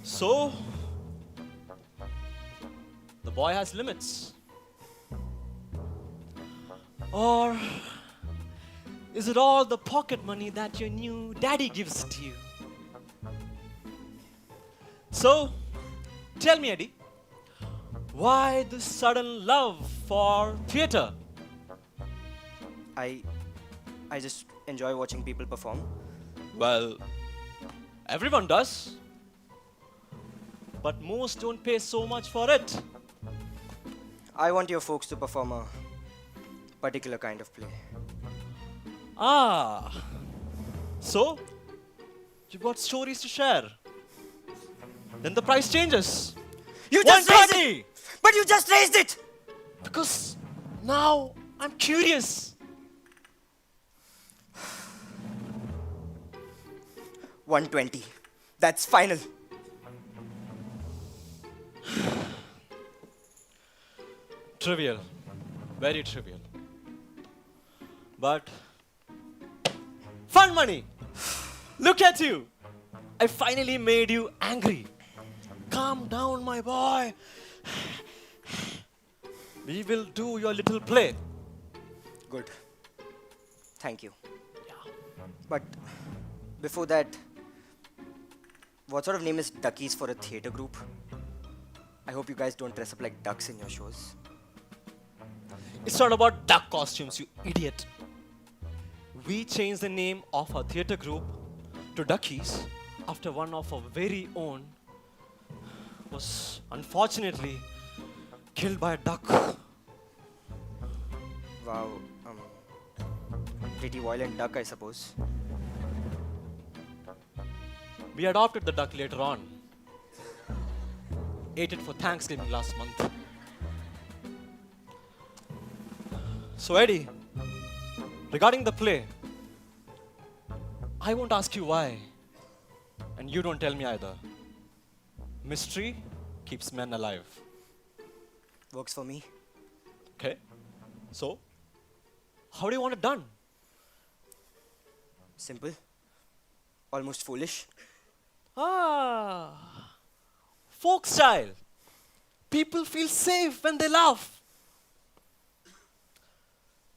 So, the boy has limits. Or is it all the pocket money that your new daddy gives to you? So, tell me, Eddie, why this sudden love for theater? I just enjoy watching people perform. Well, everyone does. But most don't pay so much for it. I want your folks to perform a particular kind of play. Ah, so you've got stories to share. Then the price changes. You just raised 130! it! But you just raised it! Because now I'm curious. 120. That's final. Trivial. Very trivial. But fun money. Look at you. I finally made you angry. Calm down, my boy. We will do your little play. Good. Thank you. But before that, what sort of name is Duckies for a theatre group? I hope you guys don't dress up like ducks in your shows. It's not about duck costumes, you idiot. We changed the name of our theatre group to Duckies after one of our very own was unfortunately killed by a duck. Wow. Pretty violent duck, I suppose. We adopted the duck later on. Ate it for Thanksgiving last month. So Eddie, regarding the play, I won't ask you why. And you don't tell me either. Mystery keeps men alive. Works for me. Okay. So, how do you want it done? Simple. Almost foolish. Ah, folk style. People feel safe when they laugh.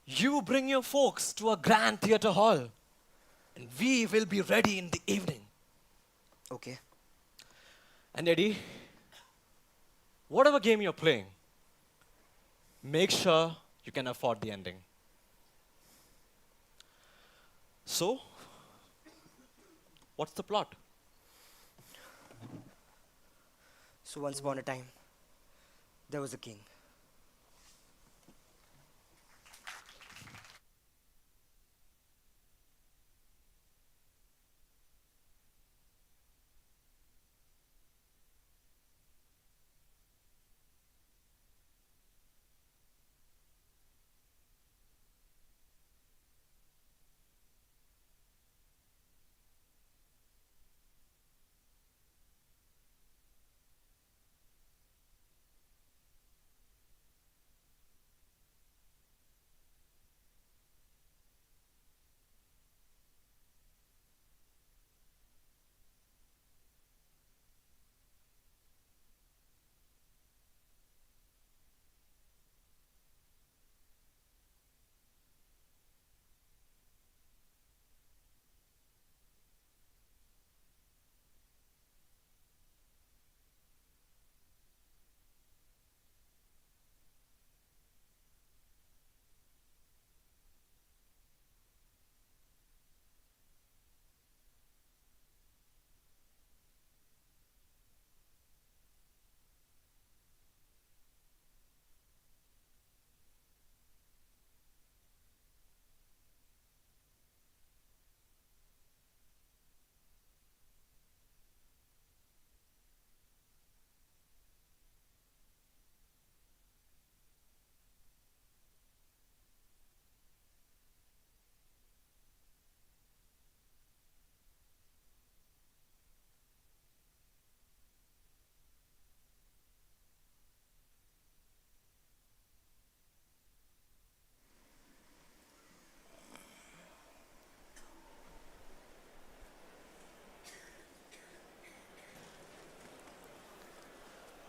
You bring your folks to a grand theatre hall, and we will be ready in the evening. Okay. And Eddie, whatever game you're playing, make sure you can afford the ending. So, what's the plot? So once upon a time, there was a king.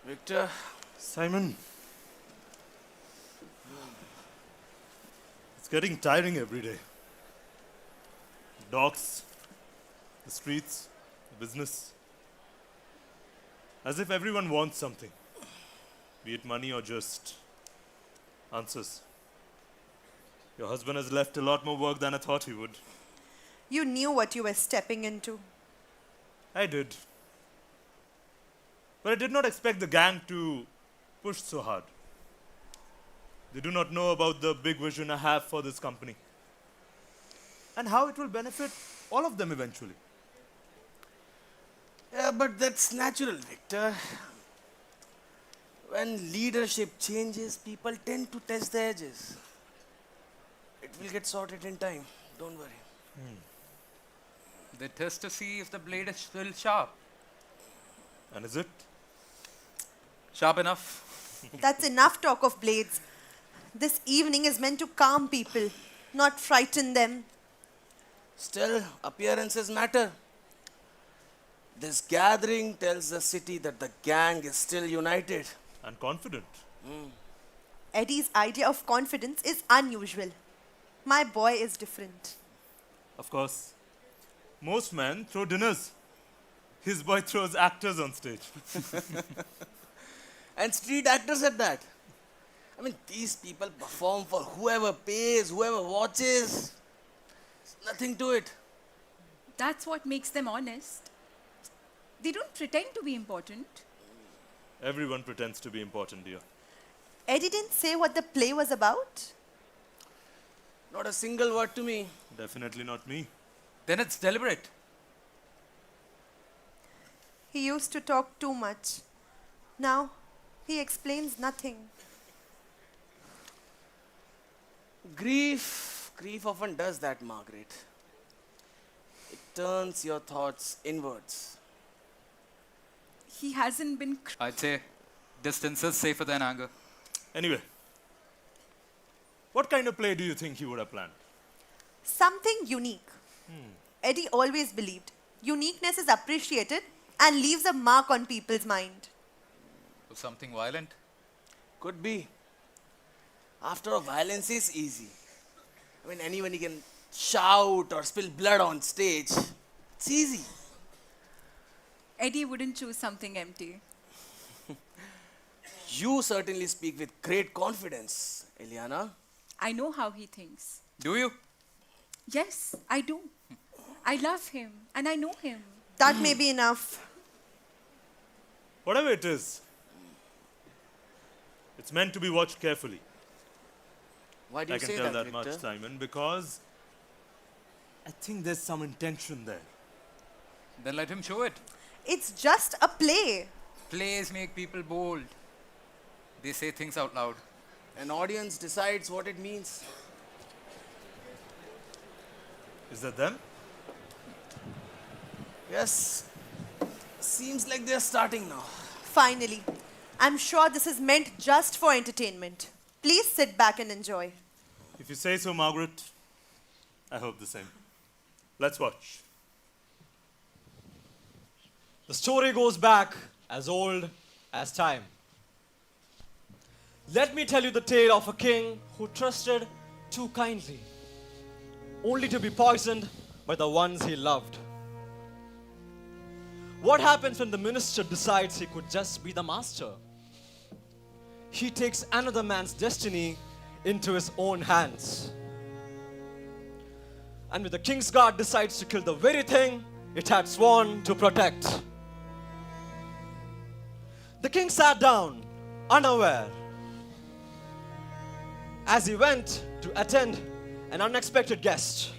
Victor. Simon. It's getting tiring every day. Docks, the streets, the business. As if everyone wants something, be it money or just answers. Your husband has left a lot more work than I thought he would. You knew what you were stepping into. I did. But I did not expect the gang to push so hard. They do not know about the big vision I have for this company and how it will benefit all of them eventually. Yeah, but that's natural, Victor. When leadership changes, people tend to test the edges. It will get sorted in time. Don't worry. They test to see if the blade is still sharp. And is it? Sharp enough. That's enough talk of blades. This evening is meant to calm people, not frighten them. Still, appearances matter. This gathering tells the city that the gang is still united. And confident. Eddie's idea of confidence is unusual. My boy is different. Of course, most men throw dinners. His boy throws actors on stage. And street actors at that. I mean, these people perform for whoever pays, whoever watches. There's nothing to it. That's what makes them honest. They don't pretend to be important. Everyone pretends to be important, dear. Eddie didn't say what the play was about. Not a single word to me. Definitely not me. Then it's deliberate. He used to talk too much. Now, he explains nothing. Grief often does that, Margaret. It turns your thoughts inwards. He hasn't been. I'd say distance is safer than anger. Anyway, what kind of play do you think he would have planned? Something unique. Eddie always believed uniqueness is appreciated and leaves a mark on people's mind. Or something violent? Could be. After all, violence is easy. I mean, anyone you can shout or spill blood on stage. It's easy. Eddie wouldn't choose something empty. You certainly speak with great confidence, Eliana. I know how he thinks. Do you? Yes, I do. I love him and I know him. That may be enough. Whatever it is, it's meant to be watched carefully. Why do you I can say tell that, that much, Victor? Simon, because I think there's some intention there. Then let him show it. It's just a play. Plays make people bold. They say things out loud. An audience decides what it means. Is that them? Yes. Seems like they're starting now. Finally. I'm sure this is meant just for entertainment. Please sit back and enjoy. If you say so, Margaret, I hope the same. Let's watch. The story goes back as old as time. Let me tell you the tale of a king who trusted too kindly, only to be poisoned by the ones he loved. What happens when the minister decides he could just be the master? He takes another man's destiny into his own hands. And when the king's guard decides to kill the very thing it had sworn to protect. The king sat down, unaware, as he went to attend an unexpected guest.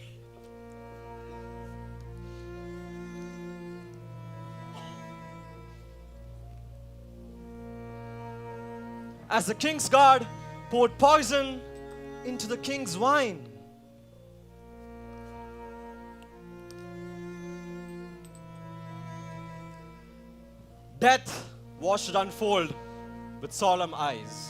As the king's guard poured poison into the king's wine. Death watched it unfold with solemn eyes.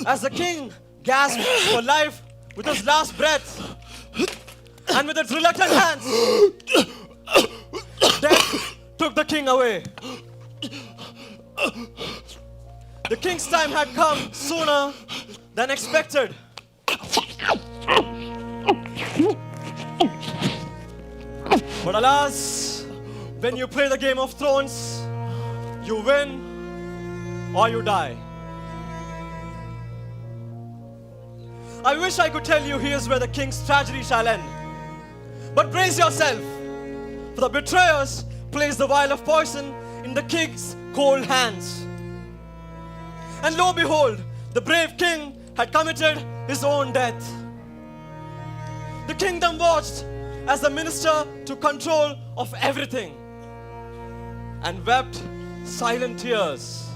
As the king gasped for life with his last breath, and with its reluctant hands, death took the king away. The king's time had come sooner than expected. But alas, when you play the Game of Thrones, you win or you die. I wish I could tell you here's where the king's tragedy shall end. But brace yourself, for the betrayers placed the vial of poison in the king's cold hands. And lo behold, the brave king had committed his own death. The kingdom watched as the minister took control of everything and wept silent tears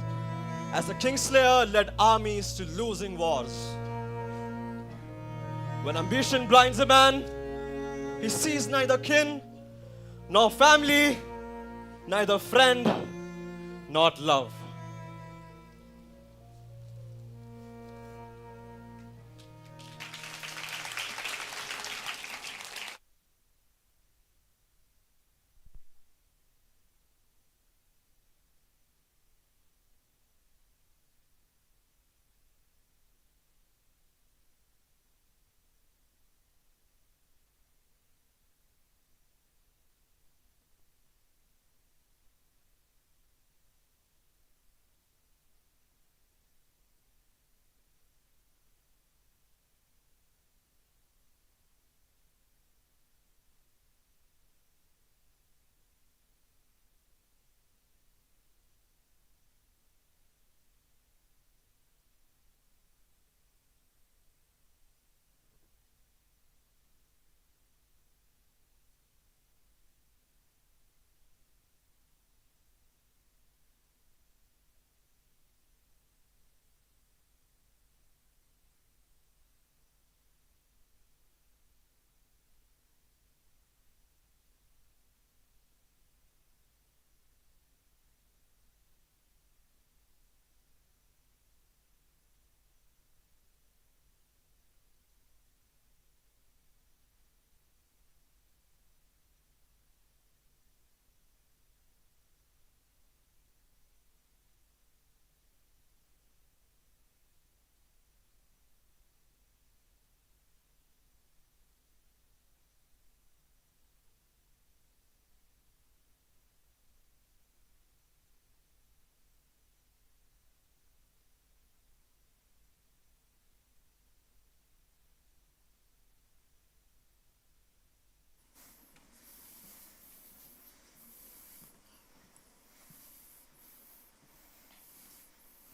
as the kingslayer led armies to losing wars. When ambition blinds a man, he sees neither kin nor family neither friend, not love.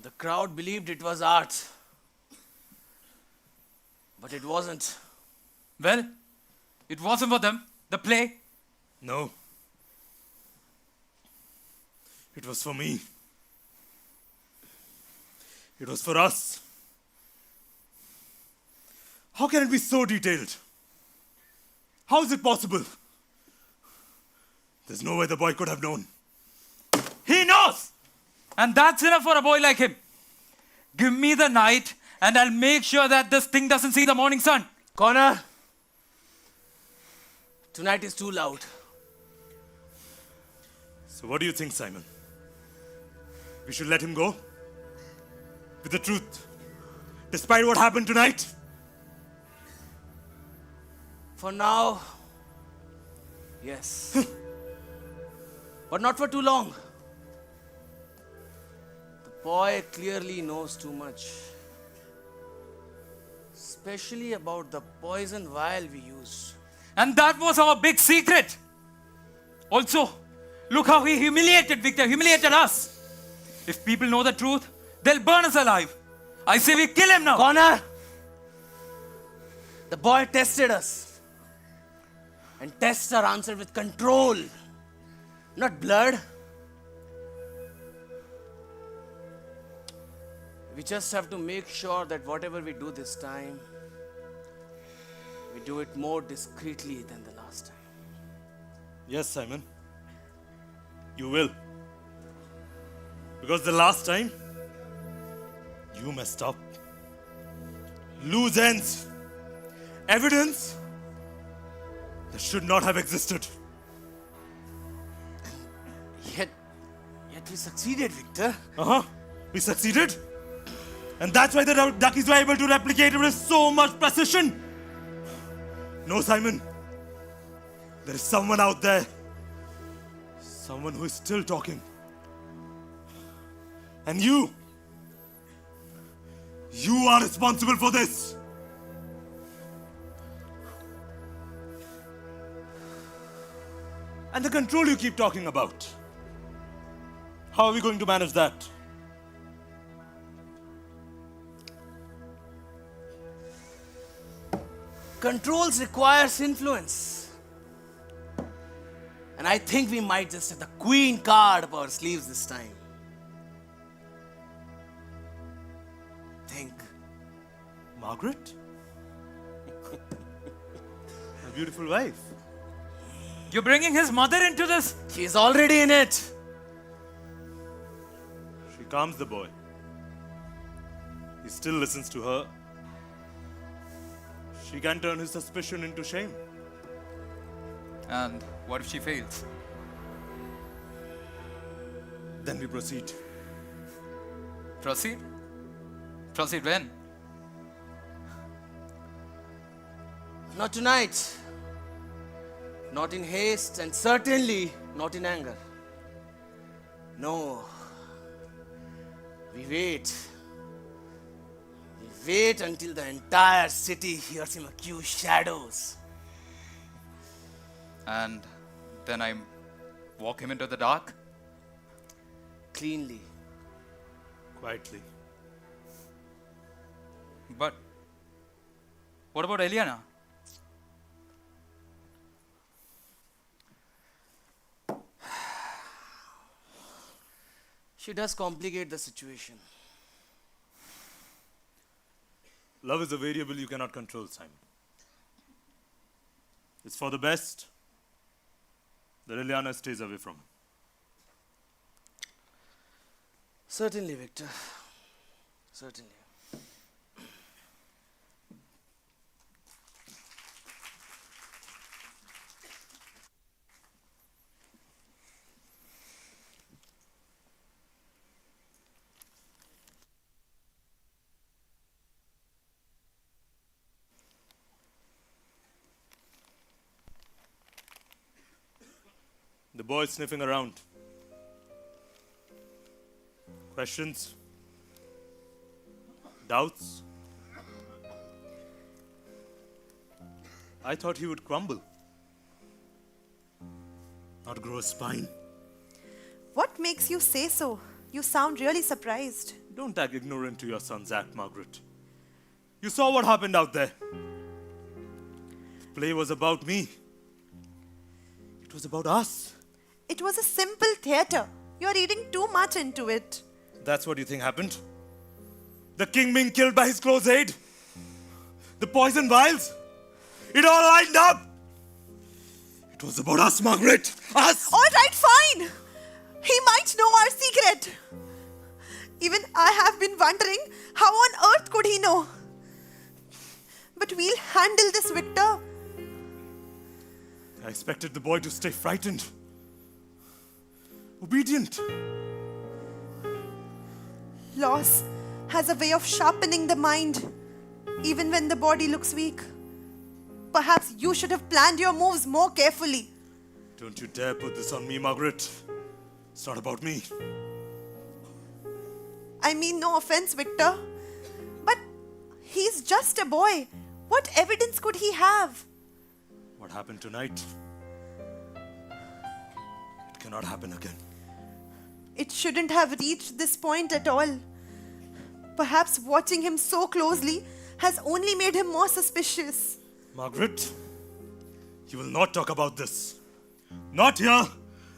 The crowd believed it was art, but it wasn't. Well, it wasn't for them, the play. No. It was for me. It was for us. How can it be so detailed? How is it possible? There's no way the boy could have known. He knows! And that's enough for a boy like him. Give me the night and I'll make sure that this thing doesn't see the morning sun. Connor, tonight is too loud. So what do you think, Simon? We should let him go? With the truth? Despite what happened tonight? For now, yes. But not for too long. The boy clearly knows too much. Especially about the poison vial we used. And that was our big secret. Also, look how he humiliated Victor, humiliated us. If people know the truth, they'll burn us alive. I say we kill him now. Connor! The boy tested us. And tests are answered with control, not blood. We just have to make sure that whatever we do this time, we do it more discreetly than the last time. Yes, Simon. You will. Because the last time, you messed up. Loose ends. Evidence that should not have existed. Yet we succeeded, Victor. We succeeded. And that's why the duckies were able to replicate it with so much precision. No, Simon. There is someone out there. Someone who is still talking. And you are responsible for this. And the control you keep talking about. How are we going to manage that? Controls requires influence. And I think we might just have the queen card up our sleeves this time. Think. Margaret? My beautiful wife. You're bringing his mother into this? She's already in it. She calms the boy. He still listens to her. She can turn his suspicion into shame. And what if she fails? Then we proceed. Proceed? Proceed when? Not tonight. Not in haste, and certainly not in anger. No. We wait. We wait until the entire city hears him accuse shadows. And then I walk him into the dark? Cleanly. Quietly. But what about Eliana? She does complicate the situation. Love is a variable you cannot control, Simon. It's for the best that Eliana stays away from him. Certainly, Victor. Certainly. The boy's sniffing around. Questions? Doubts? I thought he would crumble, not grow a spine. What makes you say so? You sound really surprised. Don't act ignorant to your son's act, Margaret. You saw what happened out there. The play was about me. It was about us. It was a simple theatre. You're reading too much into it. That's what you think happened? The king being killed by his close aide? The poison vials? It all lined up! It was about us, Margaret! Us! All right, fine. He might know our secret. Even I have been wondering how on earth could he know? But we'll handle this, Victor. I expected the boy to stay frightened, obedient. Loss has a way of sharpening the mind, even when the body looks weak. Perhaps you should have planned your moves more carefully. Don't you dare put this on me, Margaret. It's not about me. I mean no offense, Victor. But he's just a boy. What evidence could he have? What happened tonight? It cannot happen again. It shouldn't have reached this point at all. Perhaps watching him so closely has only made him more suspicious. Margaret, you will not talk about this. Not here,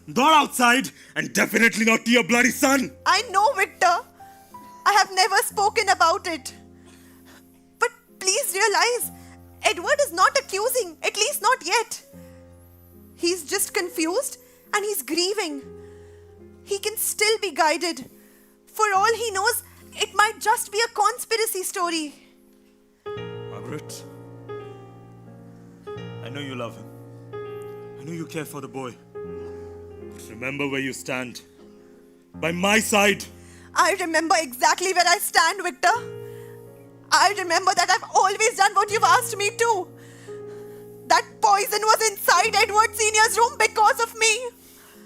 not outside, and definitely not to your bloody son. I know, Victor. I have never spoken about it. But please realize, Edward is not accusing, at least not yet. He's just confused and he's grieving. He can still be guided. For all he knows, it might just be a conspiracy story. Margaret, I know you love him. I know you care for the boy. But remember where you stand. By my side. I remember exactly where I stand, Victor. I remember that I've always done what you've asked me to. That poison was inside Edward Sr.'s room because of me.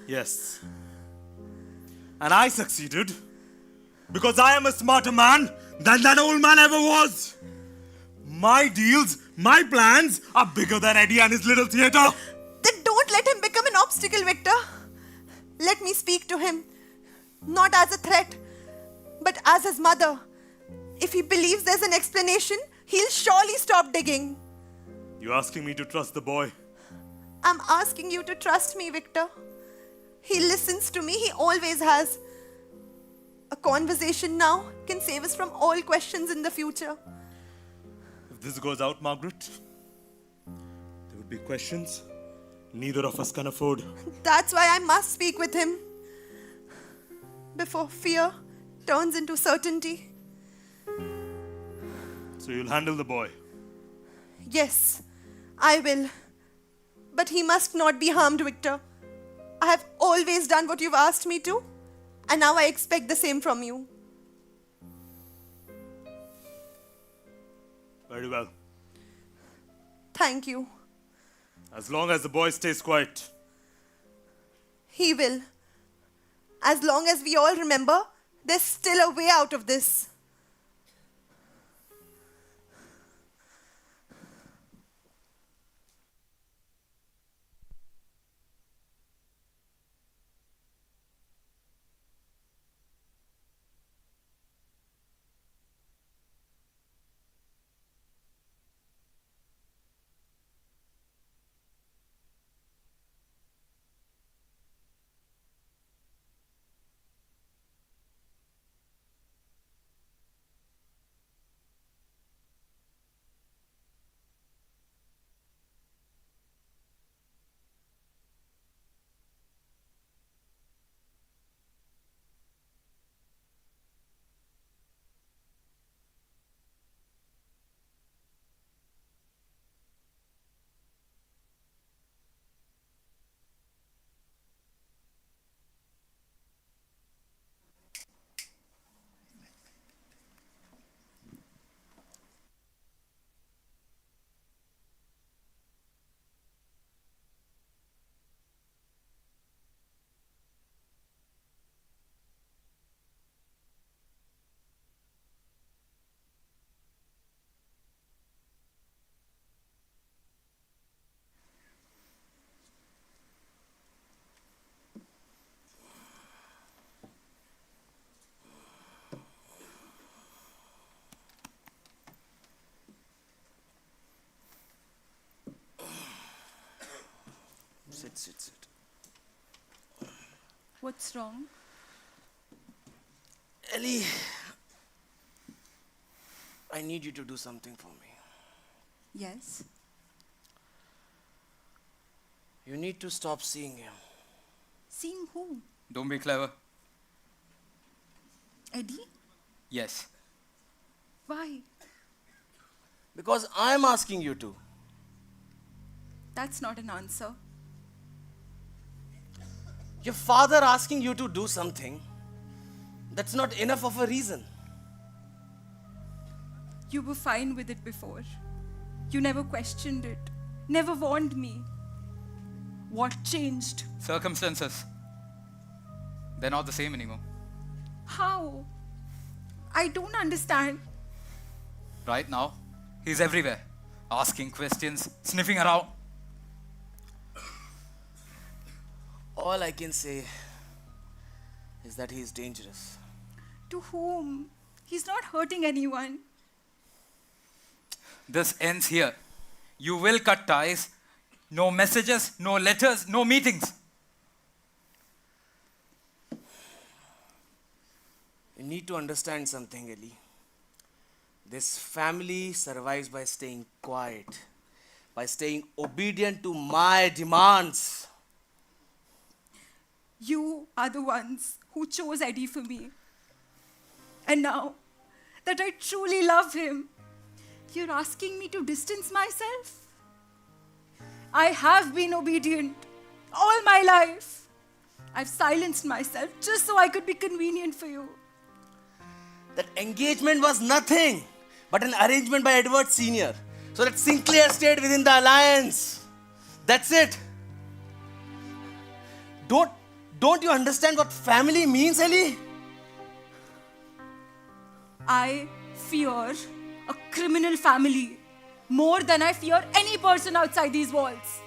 Yes. And I succeeded because I am a smarter man than that old man ever was. My deals, my plans are bigger than Eddie and his little theater. Then don't let him become an obstacle, Victor. Let me speak to him. Not as a threat, but as his mother. If he believes there's an explanation, he'll surely stop digging. You're asking me to trust the boy? I'm asking you to trust me, Victor. He listens to me, he always has. A conversation now can save us from all questions in the future. If this goes out, Margaret, there would be questions neither of us can afford. That's why I must speak with him before fear turns into certainty. So you'll handle the boy. Yes, I will. But he must not be harmed, Victor. I have always done what you've asked me to, and now I expect the same from you. Very well. Thank you. As long as the boy stays quiet. He will. As long as we all remember, there's still a way out of this. Sit. What's wrong? Ellie, I need you to do something for me. Yes. You need to stop seeing him. Seeing who? Don't be clever. Eddie? Yes. Why? Because I'm asking you to. That's not an answer. Your father asking you to do something, that's not enough of a reason. You were fine with it before. You never questioned it, never warned me. What changed? Circumstances. They're not the same anymore. How? I don't understand. Right now, he's everywhere. Asking questions, sniffing around. All I can say is that he is dangerous. To whom? He's not hurting anyone. This ends here. You will cut ties. No messages, no letters, no meetings. You need to understand something, Ellie. This family survives by staying quiet, by staying obedient to my demands. You are the ones who chose Eddie for me. And now that I truly love him, you're asking me to distance myself? I have been obedient all my life. I've silenced myself just so I could be convenient for you. That engagement was nothing but an arrangement by Edward Sr. so that Sinclair stayed within the alliance. That's it. Don't you understand what family means, Ellie? I fear a criminal family more than I fear any person outside these walls.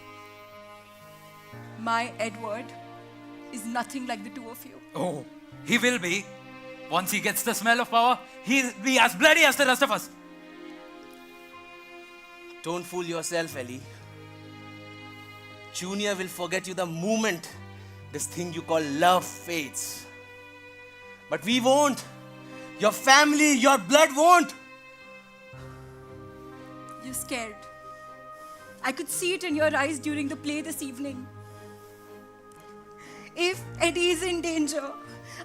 My Edward is nothing like the two of you. Oh, he will be. Once he gets the smell of power, he'll be as bloody as the rest of us. Don't fool yourself, Ellie. Junior will forget you the moment this thing you call love fades. But we won't. Your family, your blood won't. You're scared. I could see it in your eyes during the play this evening. If Eddie is in danger,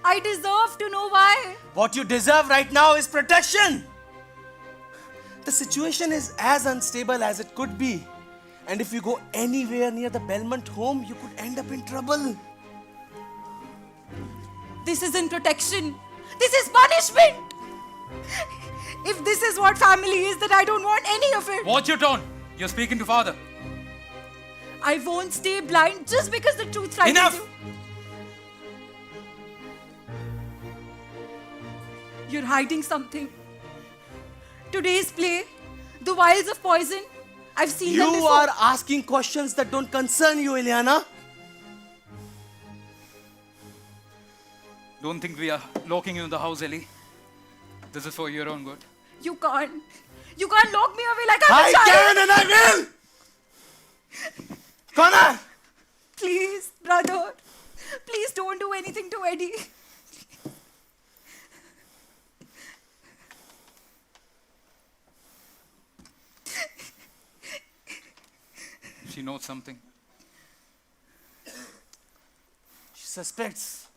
I deserve to know why. What you deserve right now is protection. The situation is as unstable as it could be. And if you go anywhere near the Belmont home, you could end up in trouble. This isn't protection. This is punishment. If this is what family is, then I don't want any of it. Watch your tone. You're speaking to father. I won't stay blind just because the truth frightens Enough! you. You're hiding something. Today's play, The Vials of Poison, I've seen them You before. are asking questions that don't concern you, Ileana. Don't think we are locking you in the house, Ellie. This is for your own good. You can't. You can't lock me away like I'm I a child. can and I will! Connor! Please, brother. Please don't do anything to Eddie. She knows something. She suspects.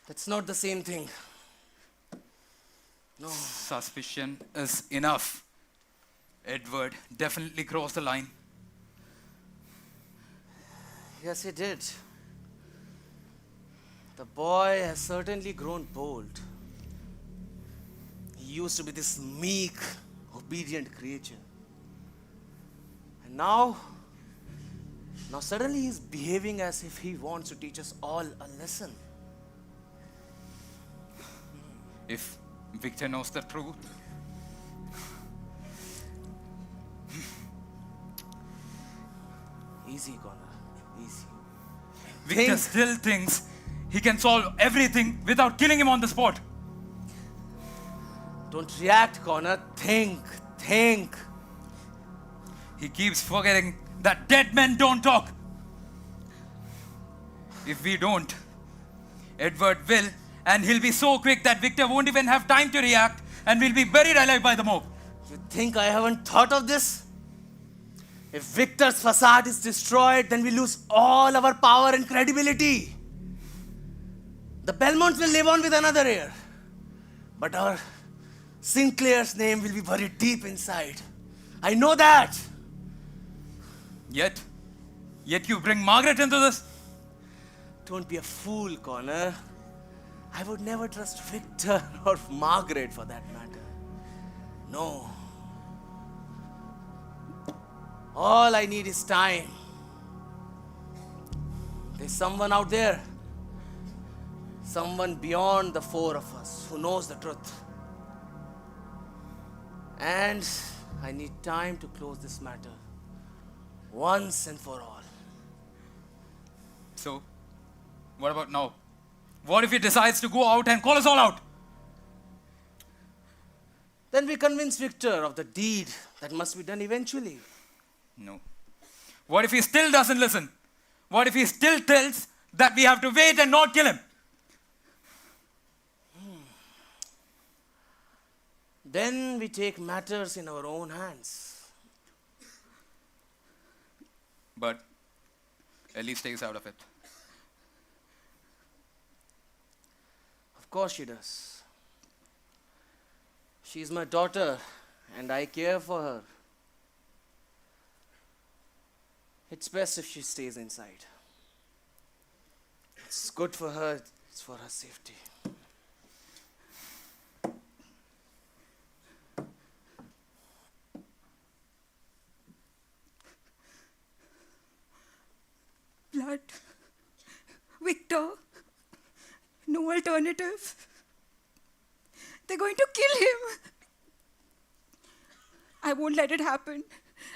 That's not the same thing. No. Suspicion is enough. Edward definitely crossed the line. Yes, he did. The boy has certainly grown bold. He used to be this meek, obedient creature. And now suddenly he's behaving as if he wants to teach us all a lesson. If Victor knows the truth, Easy, Connor. Easy. Victor still thinks he can solve everything without killing him on the spot. Don't react, Connor. Think. He keeps forgetting that dead men don't talk. If we don't, Edward will, and he'll be so quick that Victor won't even have time to react and will be buried alive by the mob. You think I haven't thought of this? If Victor's facade is destroyed, then we lose all our power and credibility. The Belmonts will live on with another heir. But our Sinclair's name will be buried deep inside. I know that. Yet you bring Margaret into this? Don't be a fool, Connor. I would never trust Victor or Margaret for that matter. No. All I need is time. There's someone out there. Someone beyond the four of us who knows the truth. And I need time to close this matter once and for all. So, what about now? What if he decides to go out and call us all out? Then we convince Victor of the deed that must be done eventually. No. What if he still doesn't listen? What if he still tells that we have to wait and not kill him? Then we take matters in our own hands. But Ellie stays out of it. Of course she does. She's my daughter and I care for her. It's best if she stays inside. It's good for her, it's for her safety. Blood. Victor. No alternative. They're going to kill him. I won't let it happen.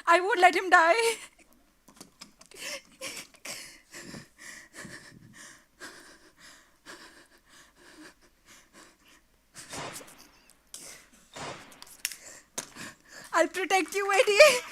I won't let him die. I'll protect you, Eddie.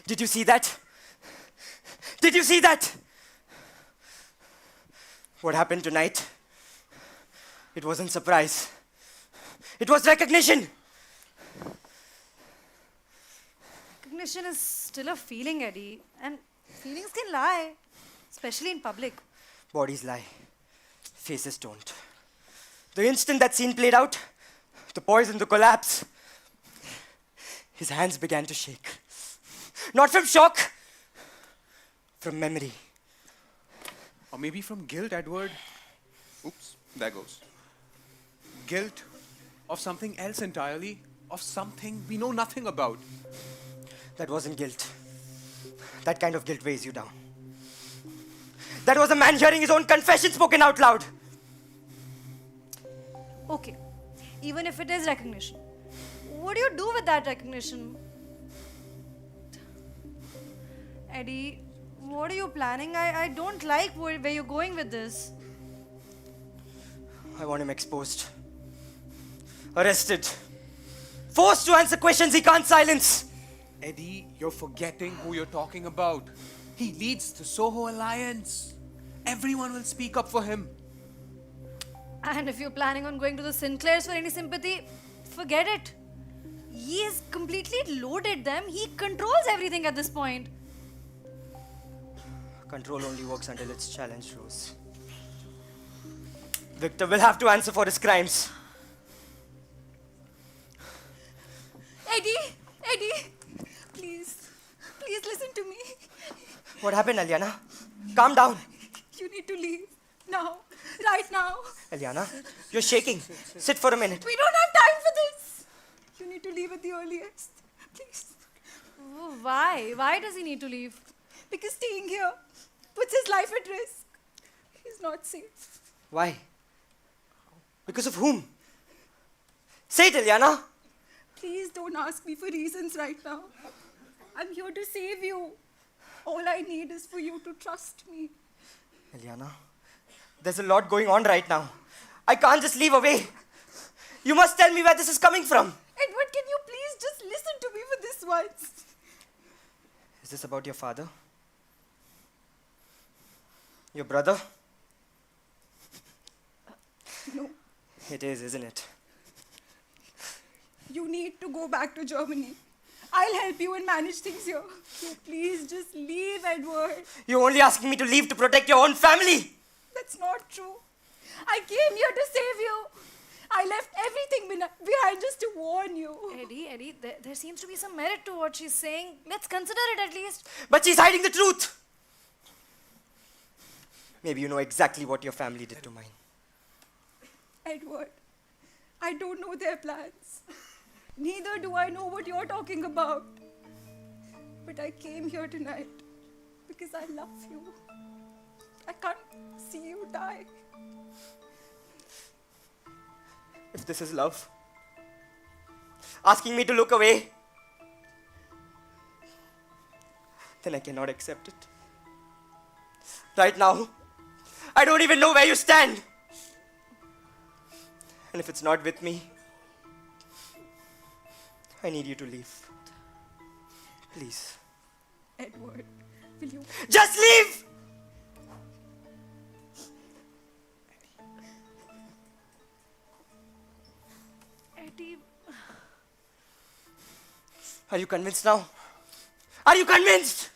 Did you see that? Did you see that? What happened tonight? It wasn't surprise. It was recognition. Recognition is still a feeling, Eddie. And feelings can lie, especially in public. Bodies lie. Faces don't. The instant that scene played out, the poison, the collapse, his hands began to shake. Not from shock, from memory. Or maybe from guilt, Edward. Oops, there goes. Guilt of something else entirely, of something we know nothing about. That wasn't guilt. That kind of guilt weighs you down. That was a man hearing his own confession spoken out loud. Okay, even if it is recognition, what do you do with that recognition? Eddie, what are you planning? I don't like where you're going with this. I want him exposed, arrested, forced to answer questions he can't silence. Eddie, you're forgetting who you're talking about. He leads the Soho Alliance. Everyone will speak up for him. And if you're planning on going to the Sinclairs for any sympathy, forget it. He has completely loaded them. He controls everything at this point. Control only works until it's challenged, Rose. Victor will have to answer for his crimes. Eddie, please listen to me. What happened, Aliana? Calm down. You need to leave now, right now. Aliana, you're shaking. Sit for a minute. We don't have time for this. You need to leave at the earliest, please. Oh, why? Why does he need to leave? Because staying here puts his life at risk. He's not safe. Why? Because of whom? Say it, Aliana. Please don't ask me for reasons right now. I'm here to save you. All I need is for you to trust me. Aliana, there's a lot going on right now. I can't just leave away. You must tell me where this is coming from. Edward, can you please just listen to me for this once? Is this about your father? Your brother? No. It is, isn't it? You need to go back to Germany. I'll help you and manage things here. So please just leave, Edward. You're only asking me to leave to protect your own family. That's not true. I came here to save you. I left everything behind just to warn you. Eddie, there seems to be some merit to what she's saying. Let's consider it at least. But she's hiding the truth. Maybe you know exactly what your family did to mine. Edward, I don't know their plans. Neither do I know what you're talking about. But I came here tonight because I love you. I can't see you die. If this is love, asking me to look away, then I cannot accept it. Right now, I don't even know where you stand. And if it's not with me, I need you to leave. Please. Edward, will you? Just leave! Eddie. Are you convinced now? Are you convinced?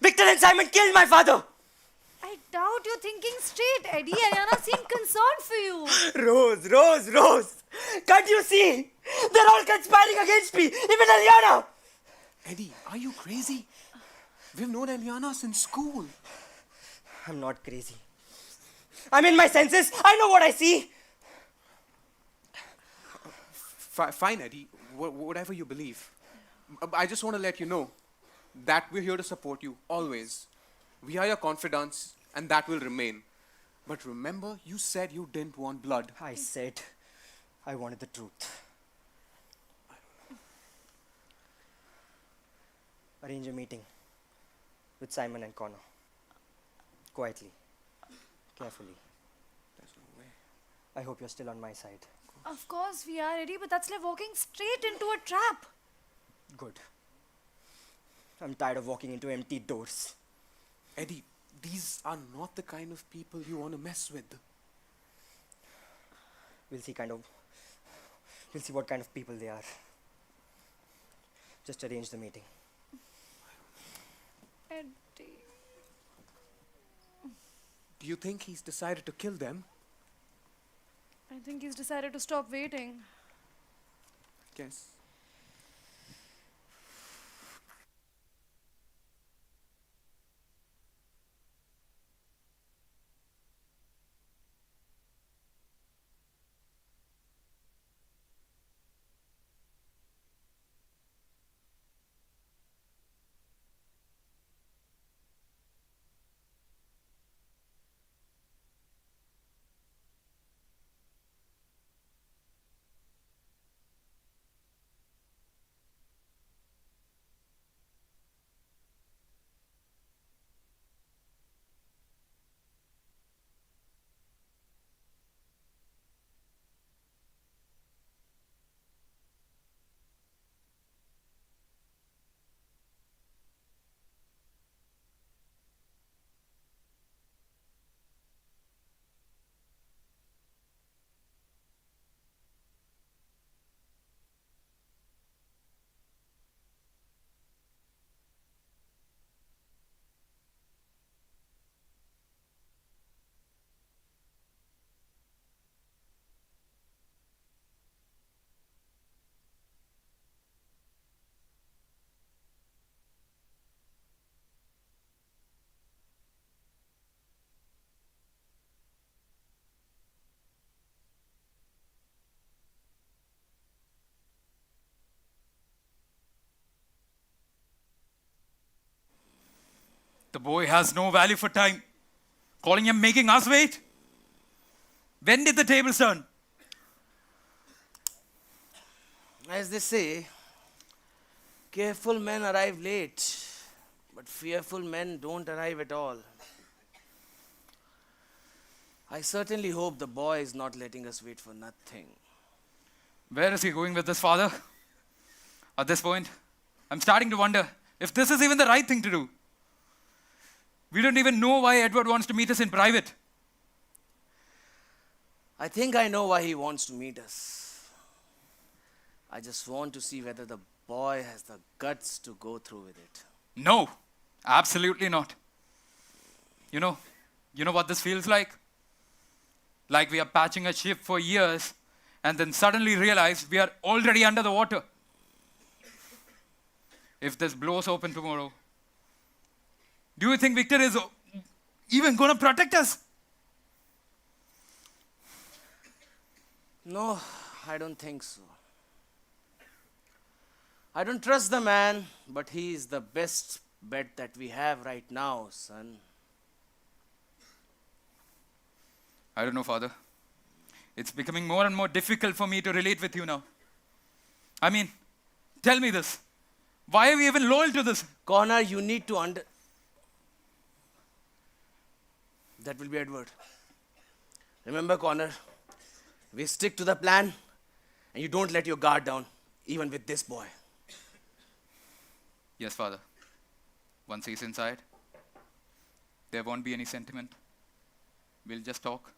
Victor and Simon killed my father. I doubt you're thinking straight, Eddie. Ariana seemed concerned for you. Rose. Can't you see? They're all conspiring against me. Even Aliana. Eddie, are you crazy? We've known Eliana since school. I'm not crazy. I'm in my senses. I know what I see. Fine, Eddie. Whatever you believe. I just want to let you know that we're here to support you, always. We are your confidants, and that will remain. But remember, you said you didn't want blood. I said I wanted the truth. Arrange a meeting with Simon and Connor. Quietly. Carefully. There's no way. I hope you're still on my side. Of course we are, Eddie, but that's like walking straight into a trap. Good. I'm tired of walking into empty doors. Eddie, these are not the kind of people you want to mess with. We'll see what kind of people they are. Just arrange the meeting. Eddie. Do you think he's decided to kill them? I think he's decided to stop waiting. Guess. The boy has no value for time. Calling him making us wait? When did the tables turn? As they say, careful men arrive late, but fearful men don't arrive at all. I certainly hope the boy is not letting us wait for nothing. Where is he going with this, father? At this point, I'm starting to wonder if this is even the right thing to do. We don't even know why Edward wants to meet us in private. I think I know why he wants to meet us. I just want to see whether the boy has the guts to go through with it. No, absolutely not. You know what this feels like? Like we are patching a ship for years and then suddenly realize we are already under the water. If this blows open tomorrow, do you think Victor is even going to protect us? No, I don't think so. I don't trust the man, but he is the best bet that we have right now, son. I don't know, father. It's becoming more and more difficult for me to relate with you now. I mean, tell me this. Why are we even loyal to this? Connor, you need to That will be Edward. Remember, Connor, we stick to the plan and you don't let your guard down, even with this boy. Yes, father. Once he's inside, there won't be any sentiment. We'll just talk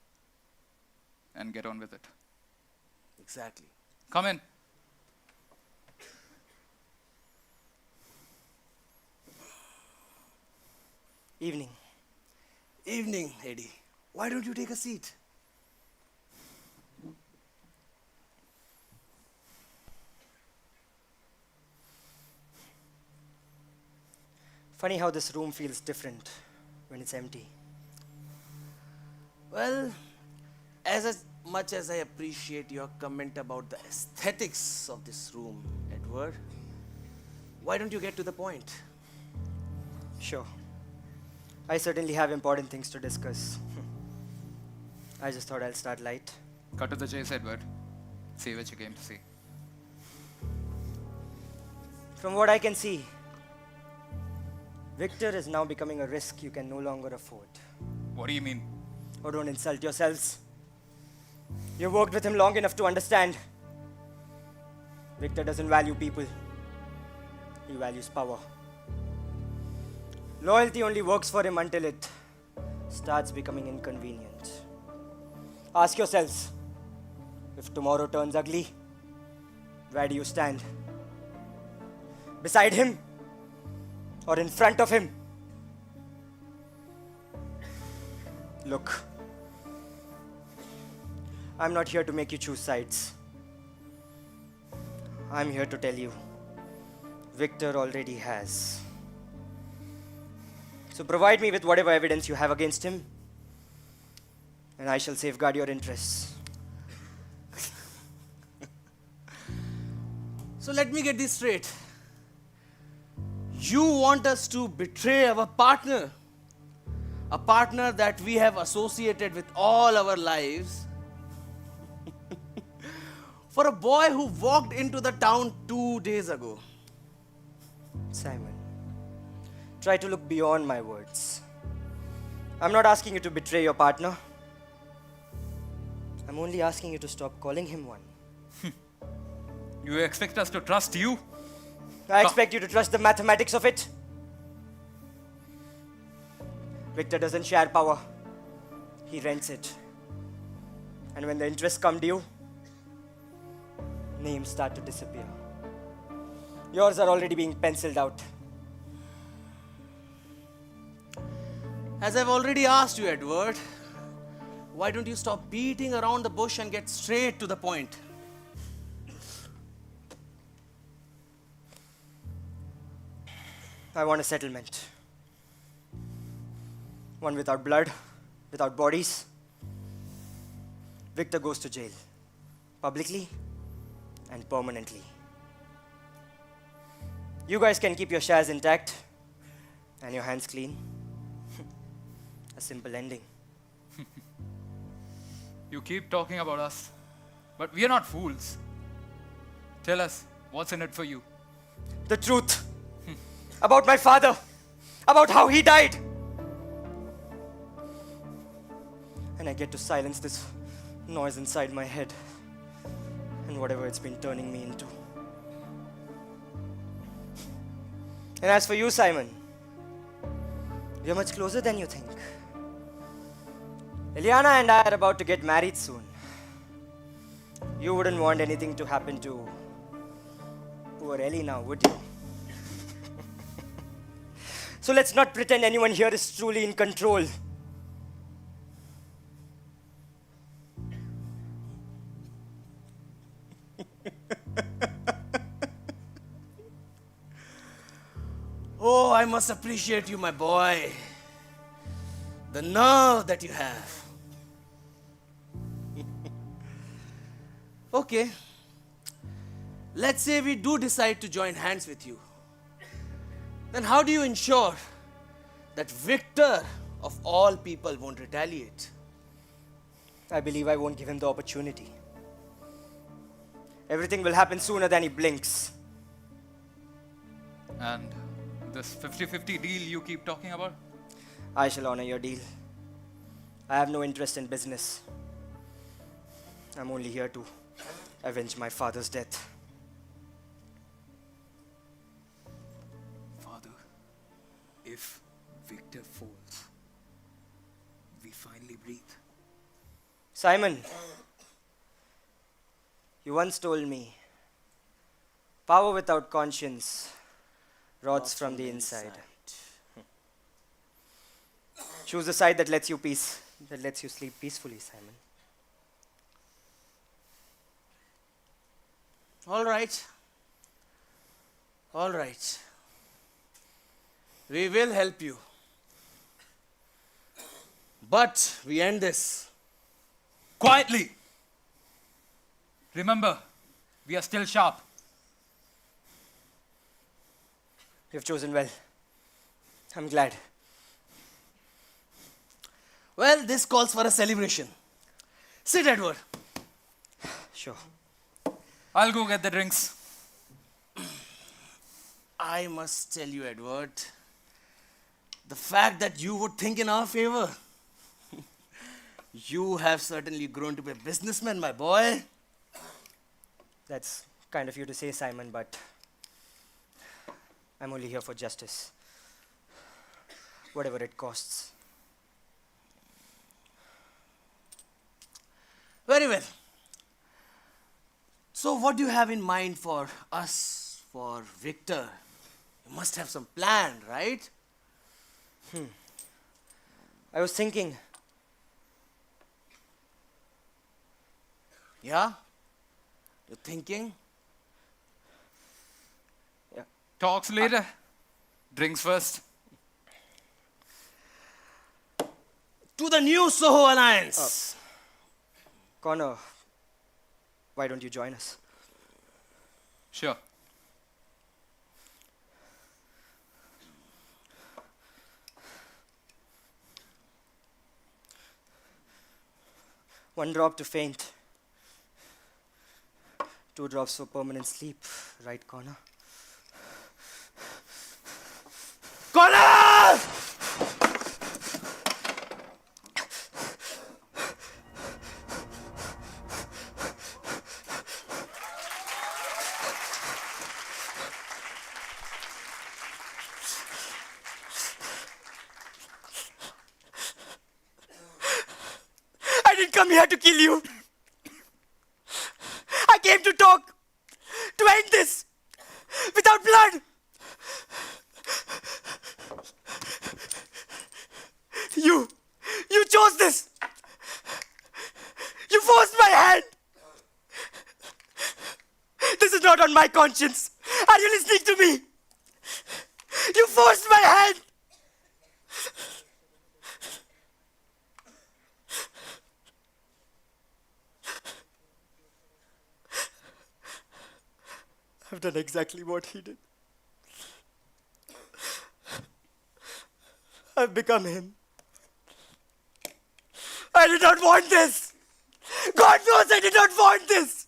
and get on with it. Exactly. Come in. Evening. Evening, Eddie. Why don't you take a seat? Funny how this room feels different when it's empty. Well, as much as I appreciate your comment about the aesthetics of this room, Edward, why don't you get to the point? Sure. I certainly have important things to discuss. I just thought I'll start light. Cut to the chase, Edward. See what you came to see. From what I can see, Victor is now becoming a risk you can no longer afford. What do you mean? Oh, don't insult yourselves. You've worked with him long enough to understand. Victor doesn't value people. He values power. Loyalty only works for him until it starts becoming inconvenient. Ask yourselves, if tomorrow turns ugly, where do you stand? Beside him or in front of him? Look, I'm not here to make you choose sides. I'm here to tell you, Victor already has. So provide me with whatever evidence you have against him, and I shall safeguard your interests. So let me get this straight. You want us to betray our partner, a partner that we have associated with all our lives, for a boy who walked into the town 2 days ago. Simon, try to look beyond my words. I'm not asking you to betray your partner. I'm only asking you to stop calling him one. You expect us to trust you? I expect you to trust the mathematics of it. Victor doesn't share power. He rents it. And when the interests come due, names start to disappear. Yours are already being penciled out. As I've already asked you, Edward, why don't you stop beating around the bush and get straight to the point? I want a settlement. One without blood, without bodies. Victor goes to jail. Publicly and permanently. You guys can keep your shares intact and your hands clean. A simple ending. You keep talking about us, but we are not fools. Tell us, what's in it for you? The truth. About my father. About how he died. And I get to silence this noise inside my head and whatever it's been turning me into. And as for you, Simon, you're much closer than you think. Ileana and I are about to get married soon. You wouldn't want anything to happen to poor Ellie now, would you? So let's not pretend anyone here is truly in control. Oh, I must appreciate you, my boy. The nerve that you have. Okay. Let's say we do decide to join hands with you. Then how do you ensure that Victor, of all people, won't retaliate? I believe I won't give him the opportunity. Everything will happen sooner than he blinks. And this 50-50 deal you keep talking about? I shall honor your deal. I have no interest in business. I'm only here to avenge my father's death. Father, if Victor falls, we finally breathe. Simon, you once told me, power without conscience rots from the inside. Choose the side that lets you sleep peacefully, Simon. All right. All right. We will help you. But we end this quietly. Remember, we are still sharp. You've chosen well. I'm glad. Well, this calls for a celebration. Sit, Edward. Sure. I'll go get the drinks. I must tell you, Edward, the fact that you would think in our favor. You have certainly grown to be a businessman, my boy. That's kind of you to say, Simon, but I'm only here for justice. whatever it costs. Very well. So, what do you have in mind for us, for Victor? You must have some plan, right? I was thinking, Yeah? You're thinking? Talks later. Drinks first. To the new Soho Alliance. Connor, why don't you join us? Sure. One drop to faint. 2 drops for permanent sleep. Right, Connor? Connor! I didn't come here to kill you. I came to talk, to end this, without blood. You chose this. You forced my hand. This is not on my conscience. Are you listening to me? You forced my hand. I've done exactly what he did. I've become him. I did not want this. God knows I did not want this.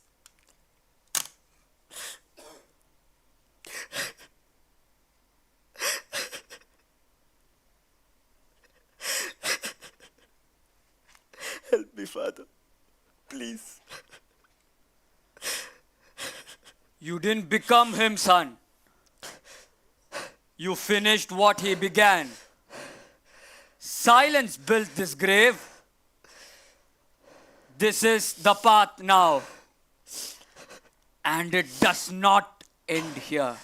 Help me, Father. Please. You didn't become him, son. You finished what he began. Silence built this grave. This is the path now. And it does not end here.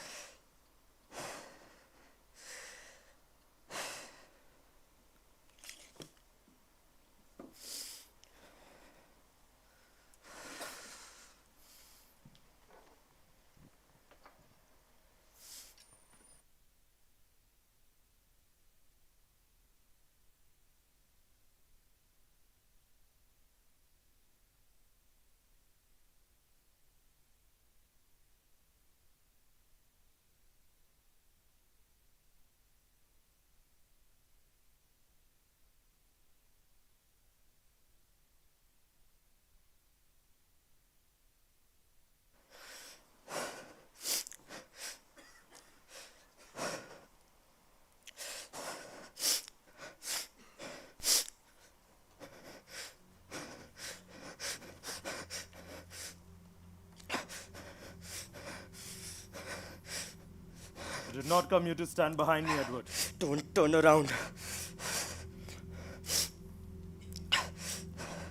I did not come here to stand behind me, Edward. Don't turn around.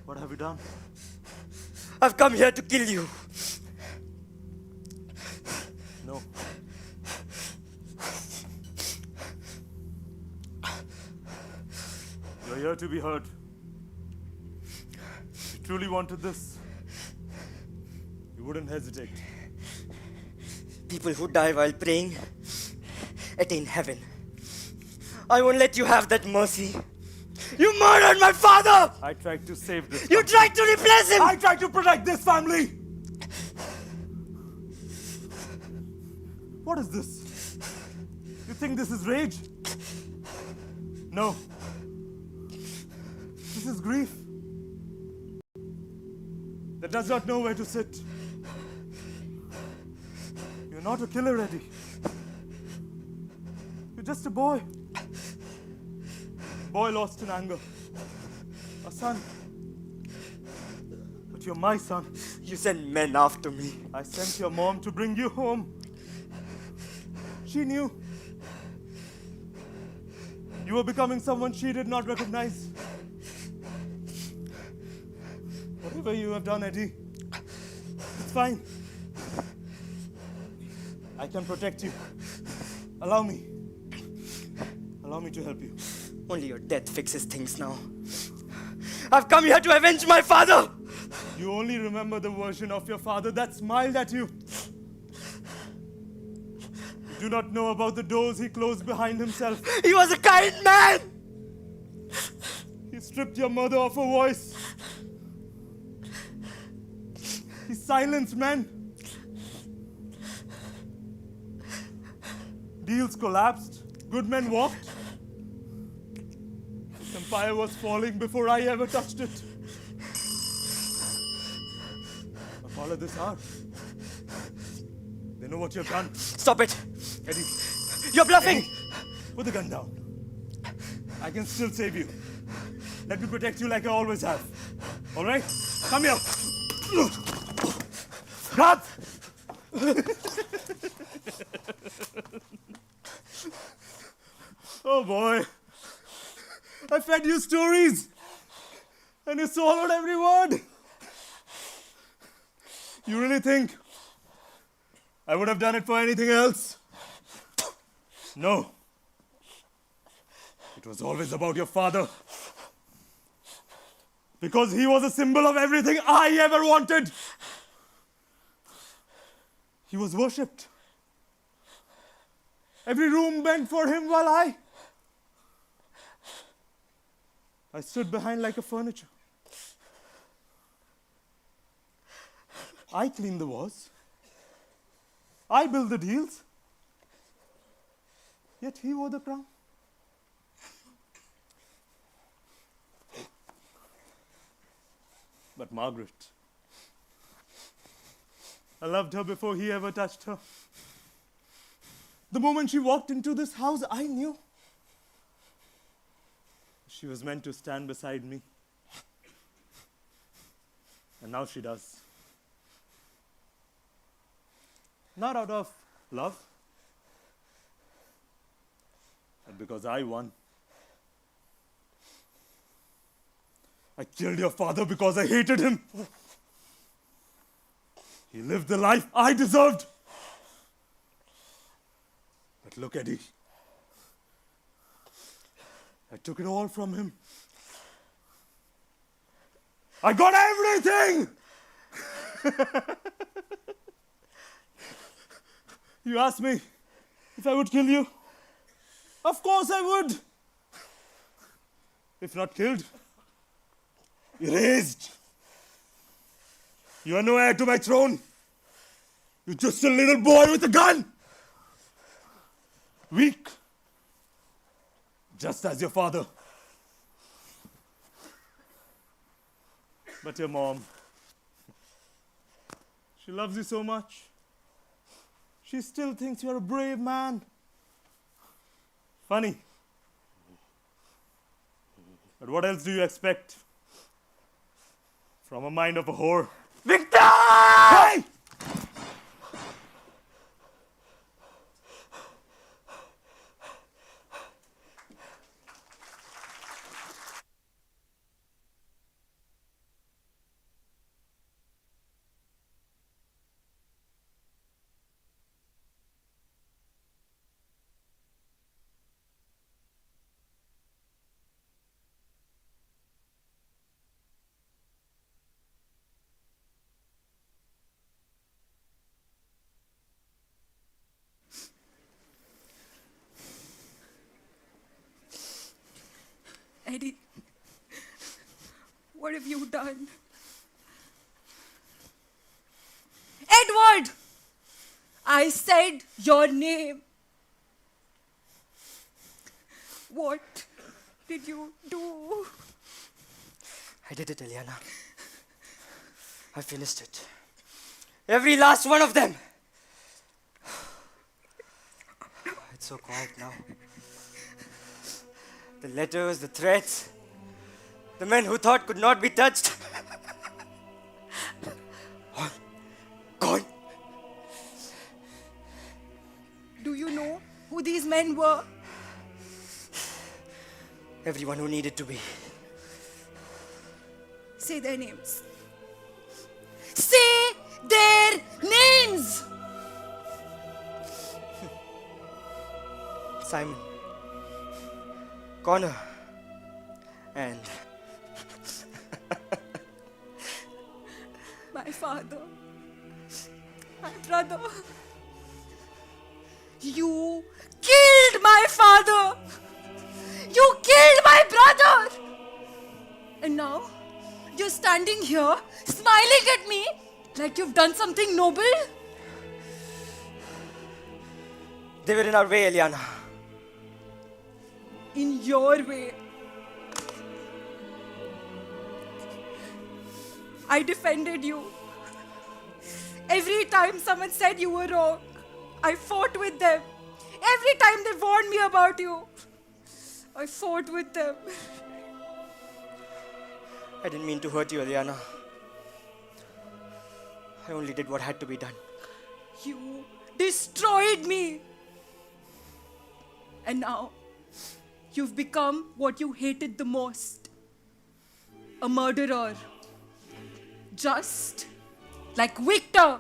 What have you done? I've come here to kill you. No. You're here to be heard. If you truly wanted this, you wouldn't hesitate. People who die while praying attain heaven. I won't let you have that mercy. You murdered my father! I tried to save this. You tried to replace him! I tried to protect this family! What is this? You think this is rage? No. This is grief. That does not know where to sit. You're not a killer, Eddie. You're just a boy. Boy lost in anger. A son. But you're my son. You sent men after me. I sent your mom to bring you home. She knew. You You were becoming someone she did not recognize. Whatever you have done, Eddie, it's fine. I can protect you. Allow me. Allow me to help you. Only your death fixes things now. I've come here to avenge my father! You only remember the version of your father that smiled at you. You do not know about the doors he closed behind himself. He was a kind man! He stripped your mother of her voice. He silenced men. Deals collapsed. Good men walked. This empire was falling before I ever touched it. But all of this are. They know what you've done. Stop it! Eddie. You're bluffing! Eddie, put the gun down. I can still save you. Let me protect you like I always have. All right? Come here. Cut! Oh boy. I fed you stories. And you swallowed every word. You really think I would have done it for anything else? No. It was always about your father. Because he was a symbol of everything I ever wanted. He was worshipped. Every room bent for him while I stood behind like a furniture. I cleaned the walls. I built the deals. Yet he wore the crown. But Margaret, I loved her before he ever touched her. The moment she walked into this house, I knew she was meant to stand beside me. And now she does. Not out of love, but because I won. I killed your father because I hated him. He lived the life I deserved. But look, Eddie. I took it all from him. I got everything! You asked me if I would kill you. Of course I would. If not killed, erased. You are no heir to my throne. You're just a little boy with a gun. Weak. Just as your father. But your mom, she loves you so much. She still thinks you're a brave man. Funny. But what else do you expect from a mind of a whore? Victor! Hey! Eddie, what have you done? Edward! I said your name. What did you do? I did it, Eliana. I finished it. Every last one of them. It's so quiet now. The letters, the threats, the men who thought could not be touched. All gone. Do you know who these men were? Everyone who needed to be. Say their names. Say their names! Simon, Connor, and My father. My brother. You killed my father! You killed my brother! And now, you're standing here, smiling at me like you've done something noble? they were in our way, Eliana. In your way. I defended you. Every time someone said you were wrong, I fought with them. Every time they warned me about you, I fought with them. I didn't mean to hurt you, Eliana. I only did what had to be done. You destroyed me. And now, you've become what you hated the most. A murderer. Just like Victor.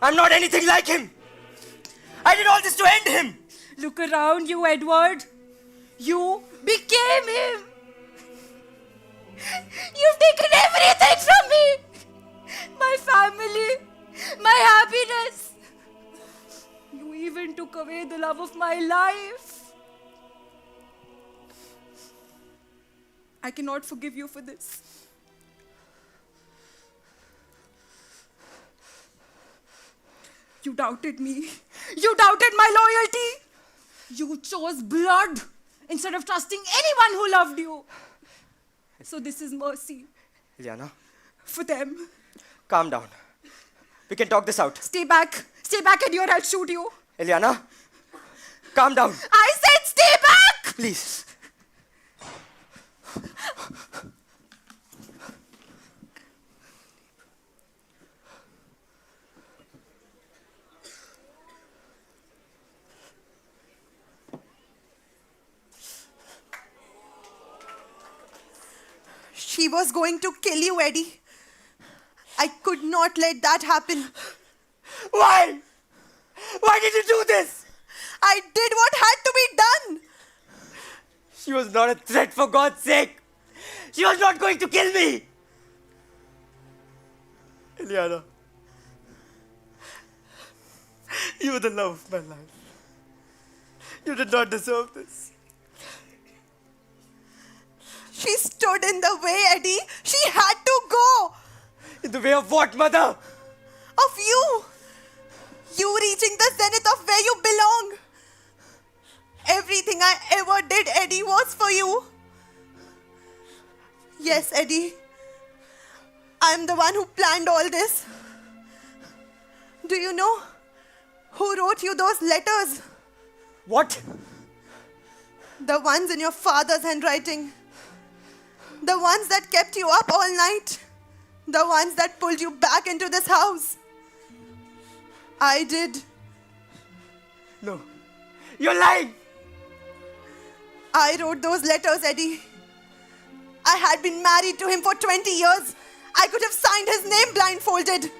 I'm not anything like him. I did all this to end him. Look around you, Edward. You became him. You've taken everything from me. My family, my happiness. You even took away the love of my life. I cannot forgive you for this. You doubted me. You doubted my loyalty. You chose blood instead of trusting anyone who loved you. So this is mercy. Eliana, For them. calm down. We can talk this out. Stay back. Stay back, and I'll shoot you. Eliana, calm down. I said stay back! Please. She was going to kill you, Eddie. I could not let that happen. Why? Why did you do this? I did what had to be done. She was not a threat, for God's sake. She was not going to kill me. Eliana, you were the love of my life. You did not deserve this. She stood in the way, Eddie. She had to go. In the way of what, Mother? Of you. You reaching the zenith of where you belong. Everything I ever did, Eddie, was for you. Yes, Eddie. I'm the one who planned all this. Do you know who wrote you those letters? What? The ones in your father's handwriting. The ones that kept you up all night. The ones that pulled you back into this house. I did. No. You're lying. I wrote those letters, Eddie. I had been married to him for 20 years. I could have signed his name blindfolded.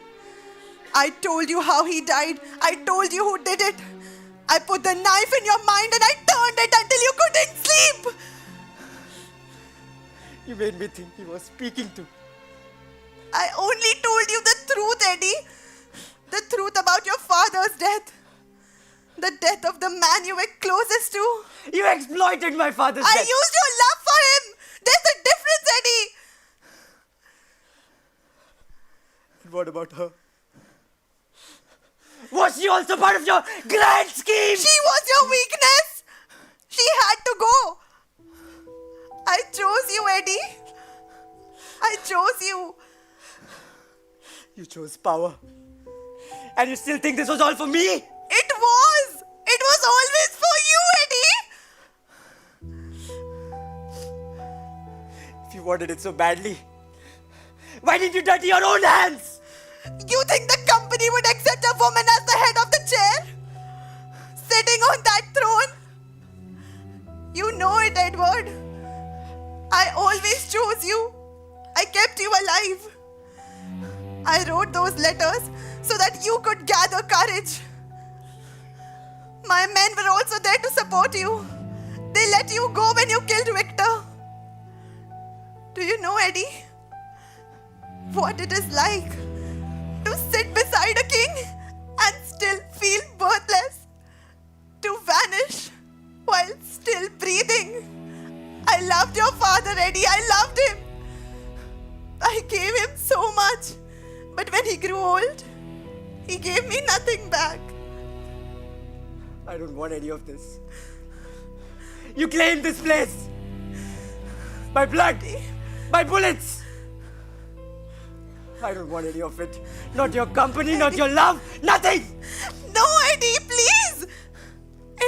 I told you how he died. I told you who did it. I put the knife in your mind and I turned it until you couldn't sleep. You made me think he was speaking to. I only told you the truth, Eddie. The truth about your father's death. The death of the man you were closest to. You exploited my father's I death. used your love for him. There's a difference, Eddie. And what about her? Was she also part of your grand scheme? She was your weakness. She had to go. I chose you, Eddie. I chose you. You chose power. And you still think this was all for me? It was. It was always for you, Eddie. If you wanted it so badly, why didn't you dirty your own hands? You think the company would accept a woman as the head of the chair? Sitting on that throne? You know it, Edward. I always chose you. I kept you alive. I wrote those letters so that you could gather courage. My men were also there to support you. They let you go when you killed Victor. Do you know, Eddie, what it is like to sit beside a king and still feel worthless? To vanish while still breathing. I loved your father, Eddie. I loved him. I gave him so much. But when he grew old, he gave me nothing back. I don't want any of this. You claimed this place. By blood. By bullets. I don't want any of it. Not your company, not your love, nothing. No, Eddie, please.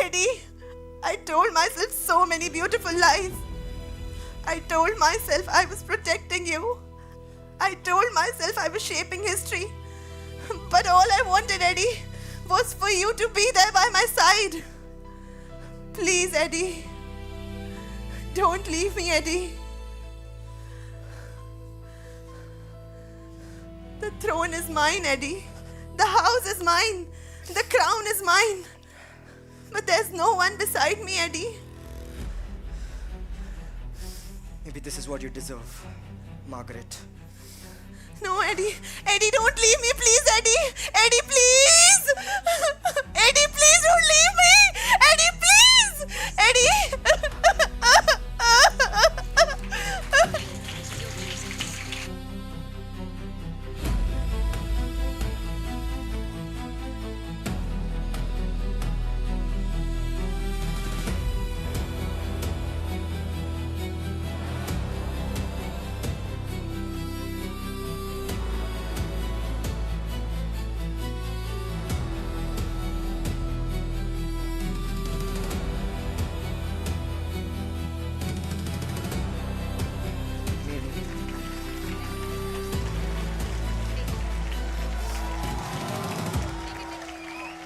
Eddie, I told myself so many beautiful lies. I told myself I was protecting you. I told myself I was shaping history. But all I wanted, Eddie, was for you to be there by my side. Please, Eddie. Don't leave me, Eddie. The throne is mine, Eddie. The house is mine. The crown is mine. But there's no one beside me, Eddie. Maybe this is what you deserve, Margaret. No, Eddie. Eddie, don't leave me, please, Eddie. Eddie, please. Eddie, please don't leave me. Eddie, please. Eddie.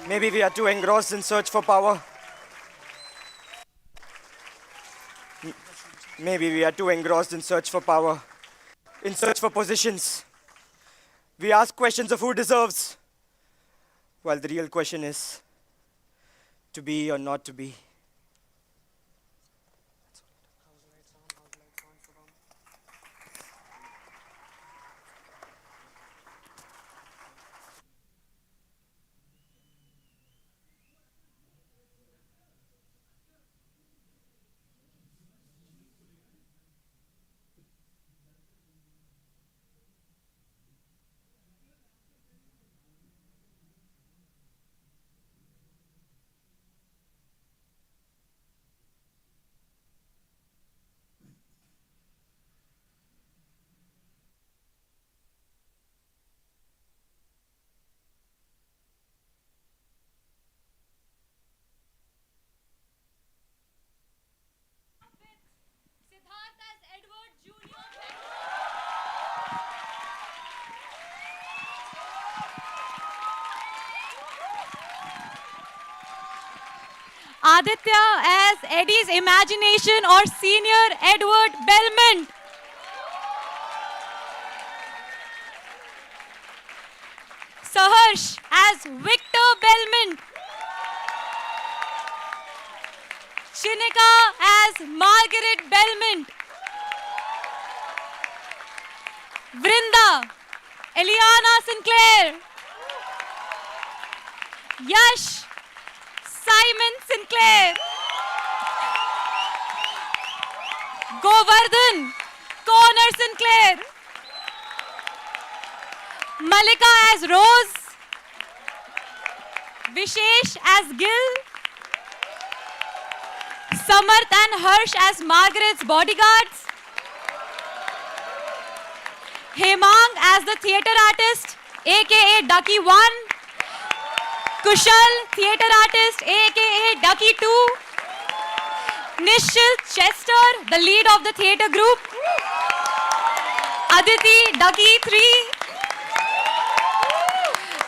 Maybe we are too engrossed in search for power. Maybe we are too engrossed in search for power, in search for positions. We ask questions of who deserves, while the real question is, to be or not to be. Aditya as Eddie's imagination or Senior Edward Belmont. Saharsh as Victor Belmont. Shinika as Margaret Belmont. Vrinda, Eliana Sinclair. Yash, Simon Sinclair. Govardhan, Connor Sinclair. Malika as Rose. Vishesh as Gil. Samarth and Harsh as Margaret's bodyguards. Hemang as the theatre artist, aka Ducky 1. Kushal, theatre artist, aka Ducky 2. Nishil Chester, the lead of the theatre group. Aditi, Ducky 3.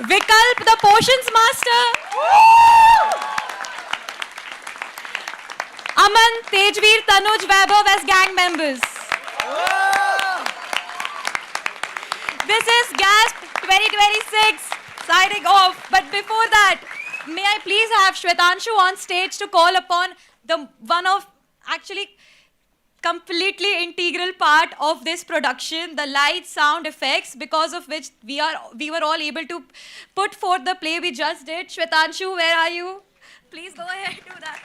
Vikalp, the potions master. Aman, Tejveer, Tanuj, Vaibhav as gang members. This is GASP 2026 signing off. But before that, may I please have Shwetanshu on stage to call upon the one of actually completely integral part of this production, the light, sound effects, because of which we were all able to put forth the play we just did. Shwetanshu, where are you? Please go ahead, do that.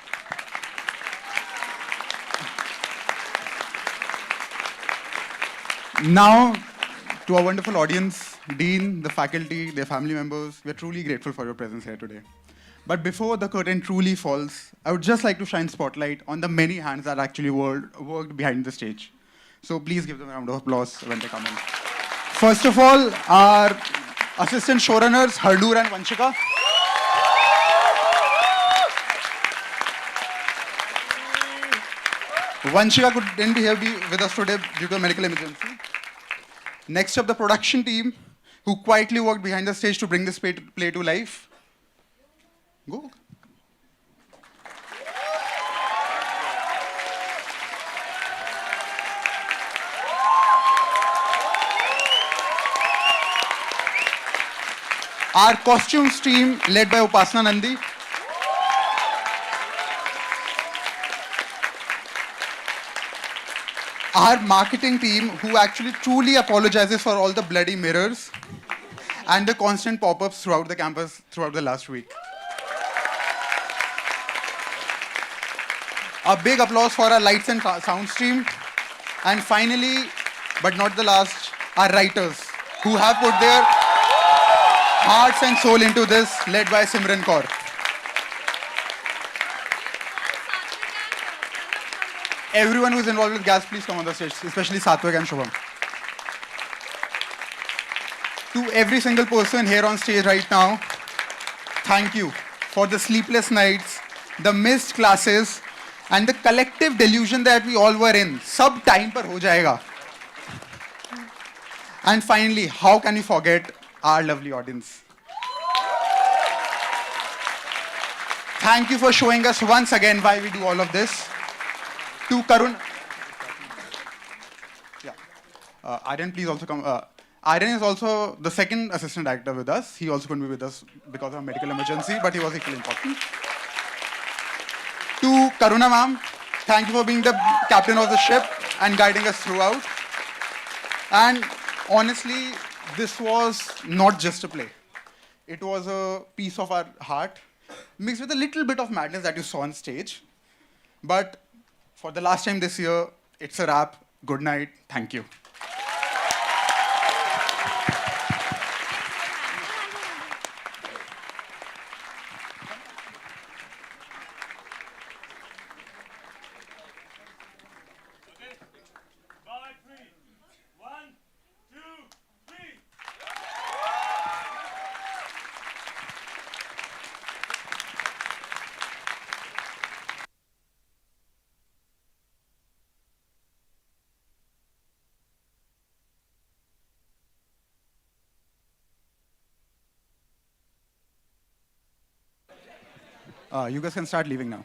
Now, to our wonderful audience, Dean, the faculty, their family members, we're truly grateful for your presence here today. But before the curtain truly falls, I would just like to shine spotlight on the many hands that actually worked behind the stage. So please give them a round of applause when they come in. First of all, our assistant showrunners, Hardur and Vanshika. Vanshika couldn't here be with us today due to a medical emergency. Next up, the production team, who quietly worked behind the stage to bring this play to life. Go. Our costumes team, led by Upasana Nandi. Our marketing team, who actually truly apologizes for all the bloody mirrors and the constant pop-ups throughout the campus throughout the last week. A big applause for our lights and sound stream. And finally, but not the last, our writers, who have put their hearts and soul into this, led by Simran Kaur. Everyone who's involved with GASP, please come on the stage, especially Satvik and Shubham. To every single person here on stage right now, thank you for the sleepless nights, the missed classes, and the collective delusion that we all were in. Sab time par ho jayega. And finally, how can you forget our lovely audience? Thank you for showing us once again why we do all of this. To Karun. Yeah. Aryan, please also come. Aryan is also the second assistant director with us. He also couldn't be with us because of a medical emergency, but he was equally important. To Karuna ma'am, thank you for being the captain of the ship and guiding us throughout. And honestly, this was not just a play. It was a piece of our heart, mixed with a little bit of madness that you saw on stage. But for the last time this year, it's a wrap. Good night. Thank you. You guys can start leaving now.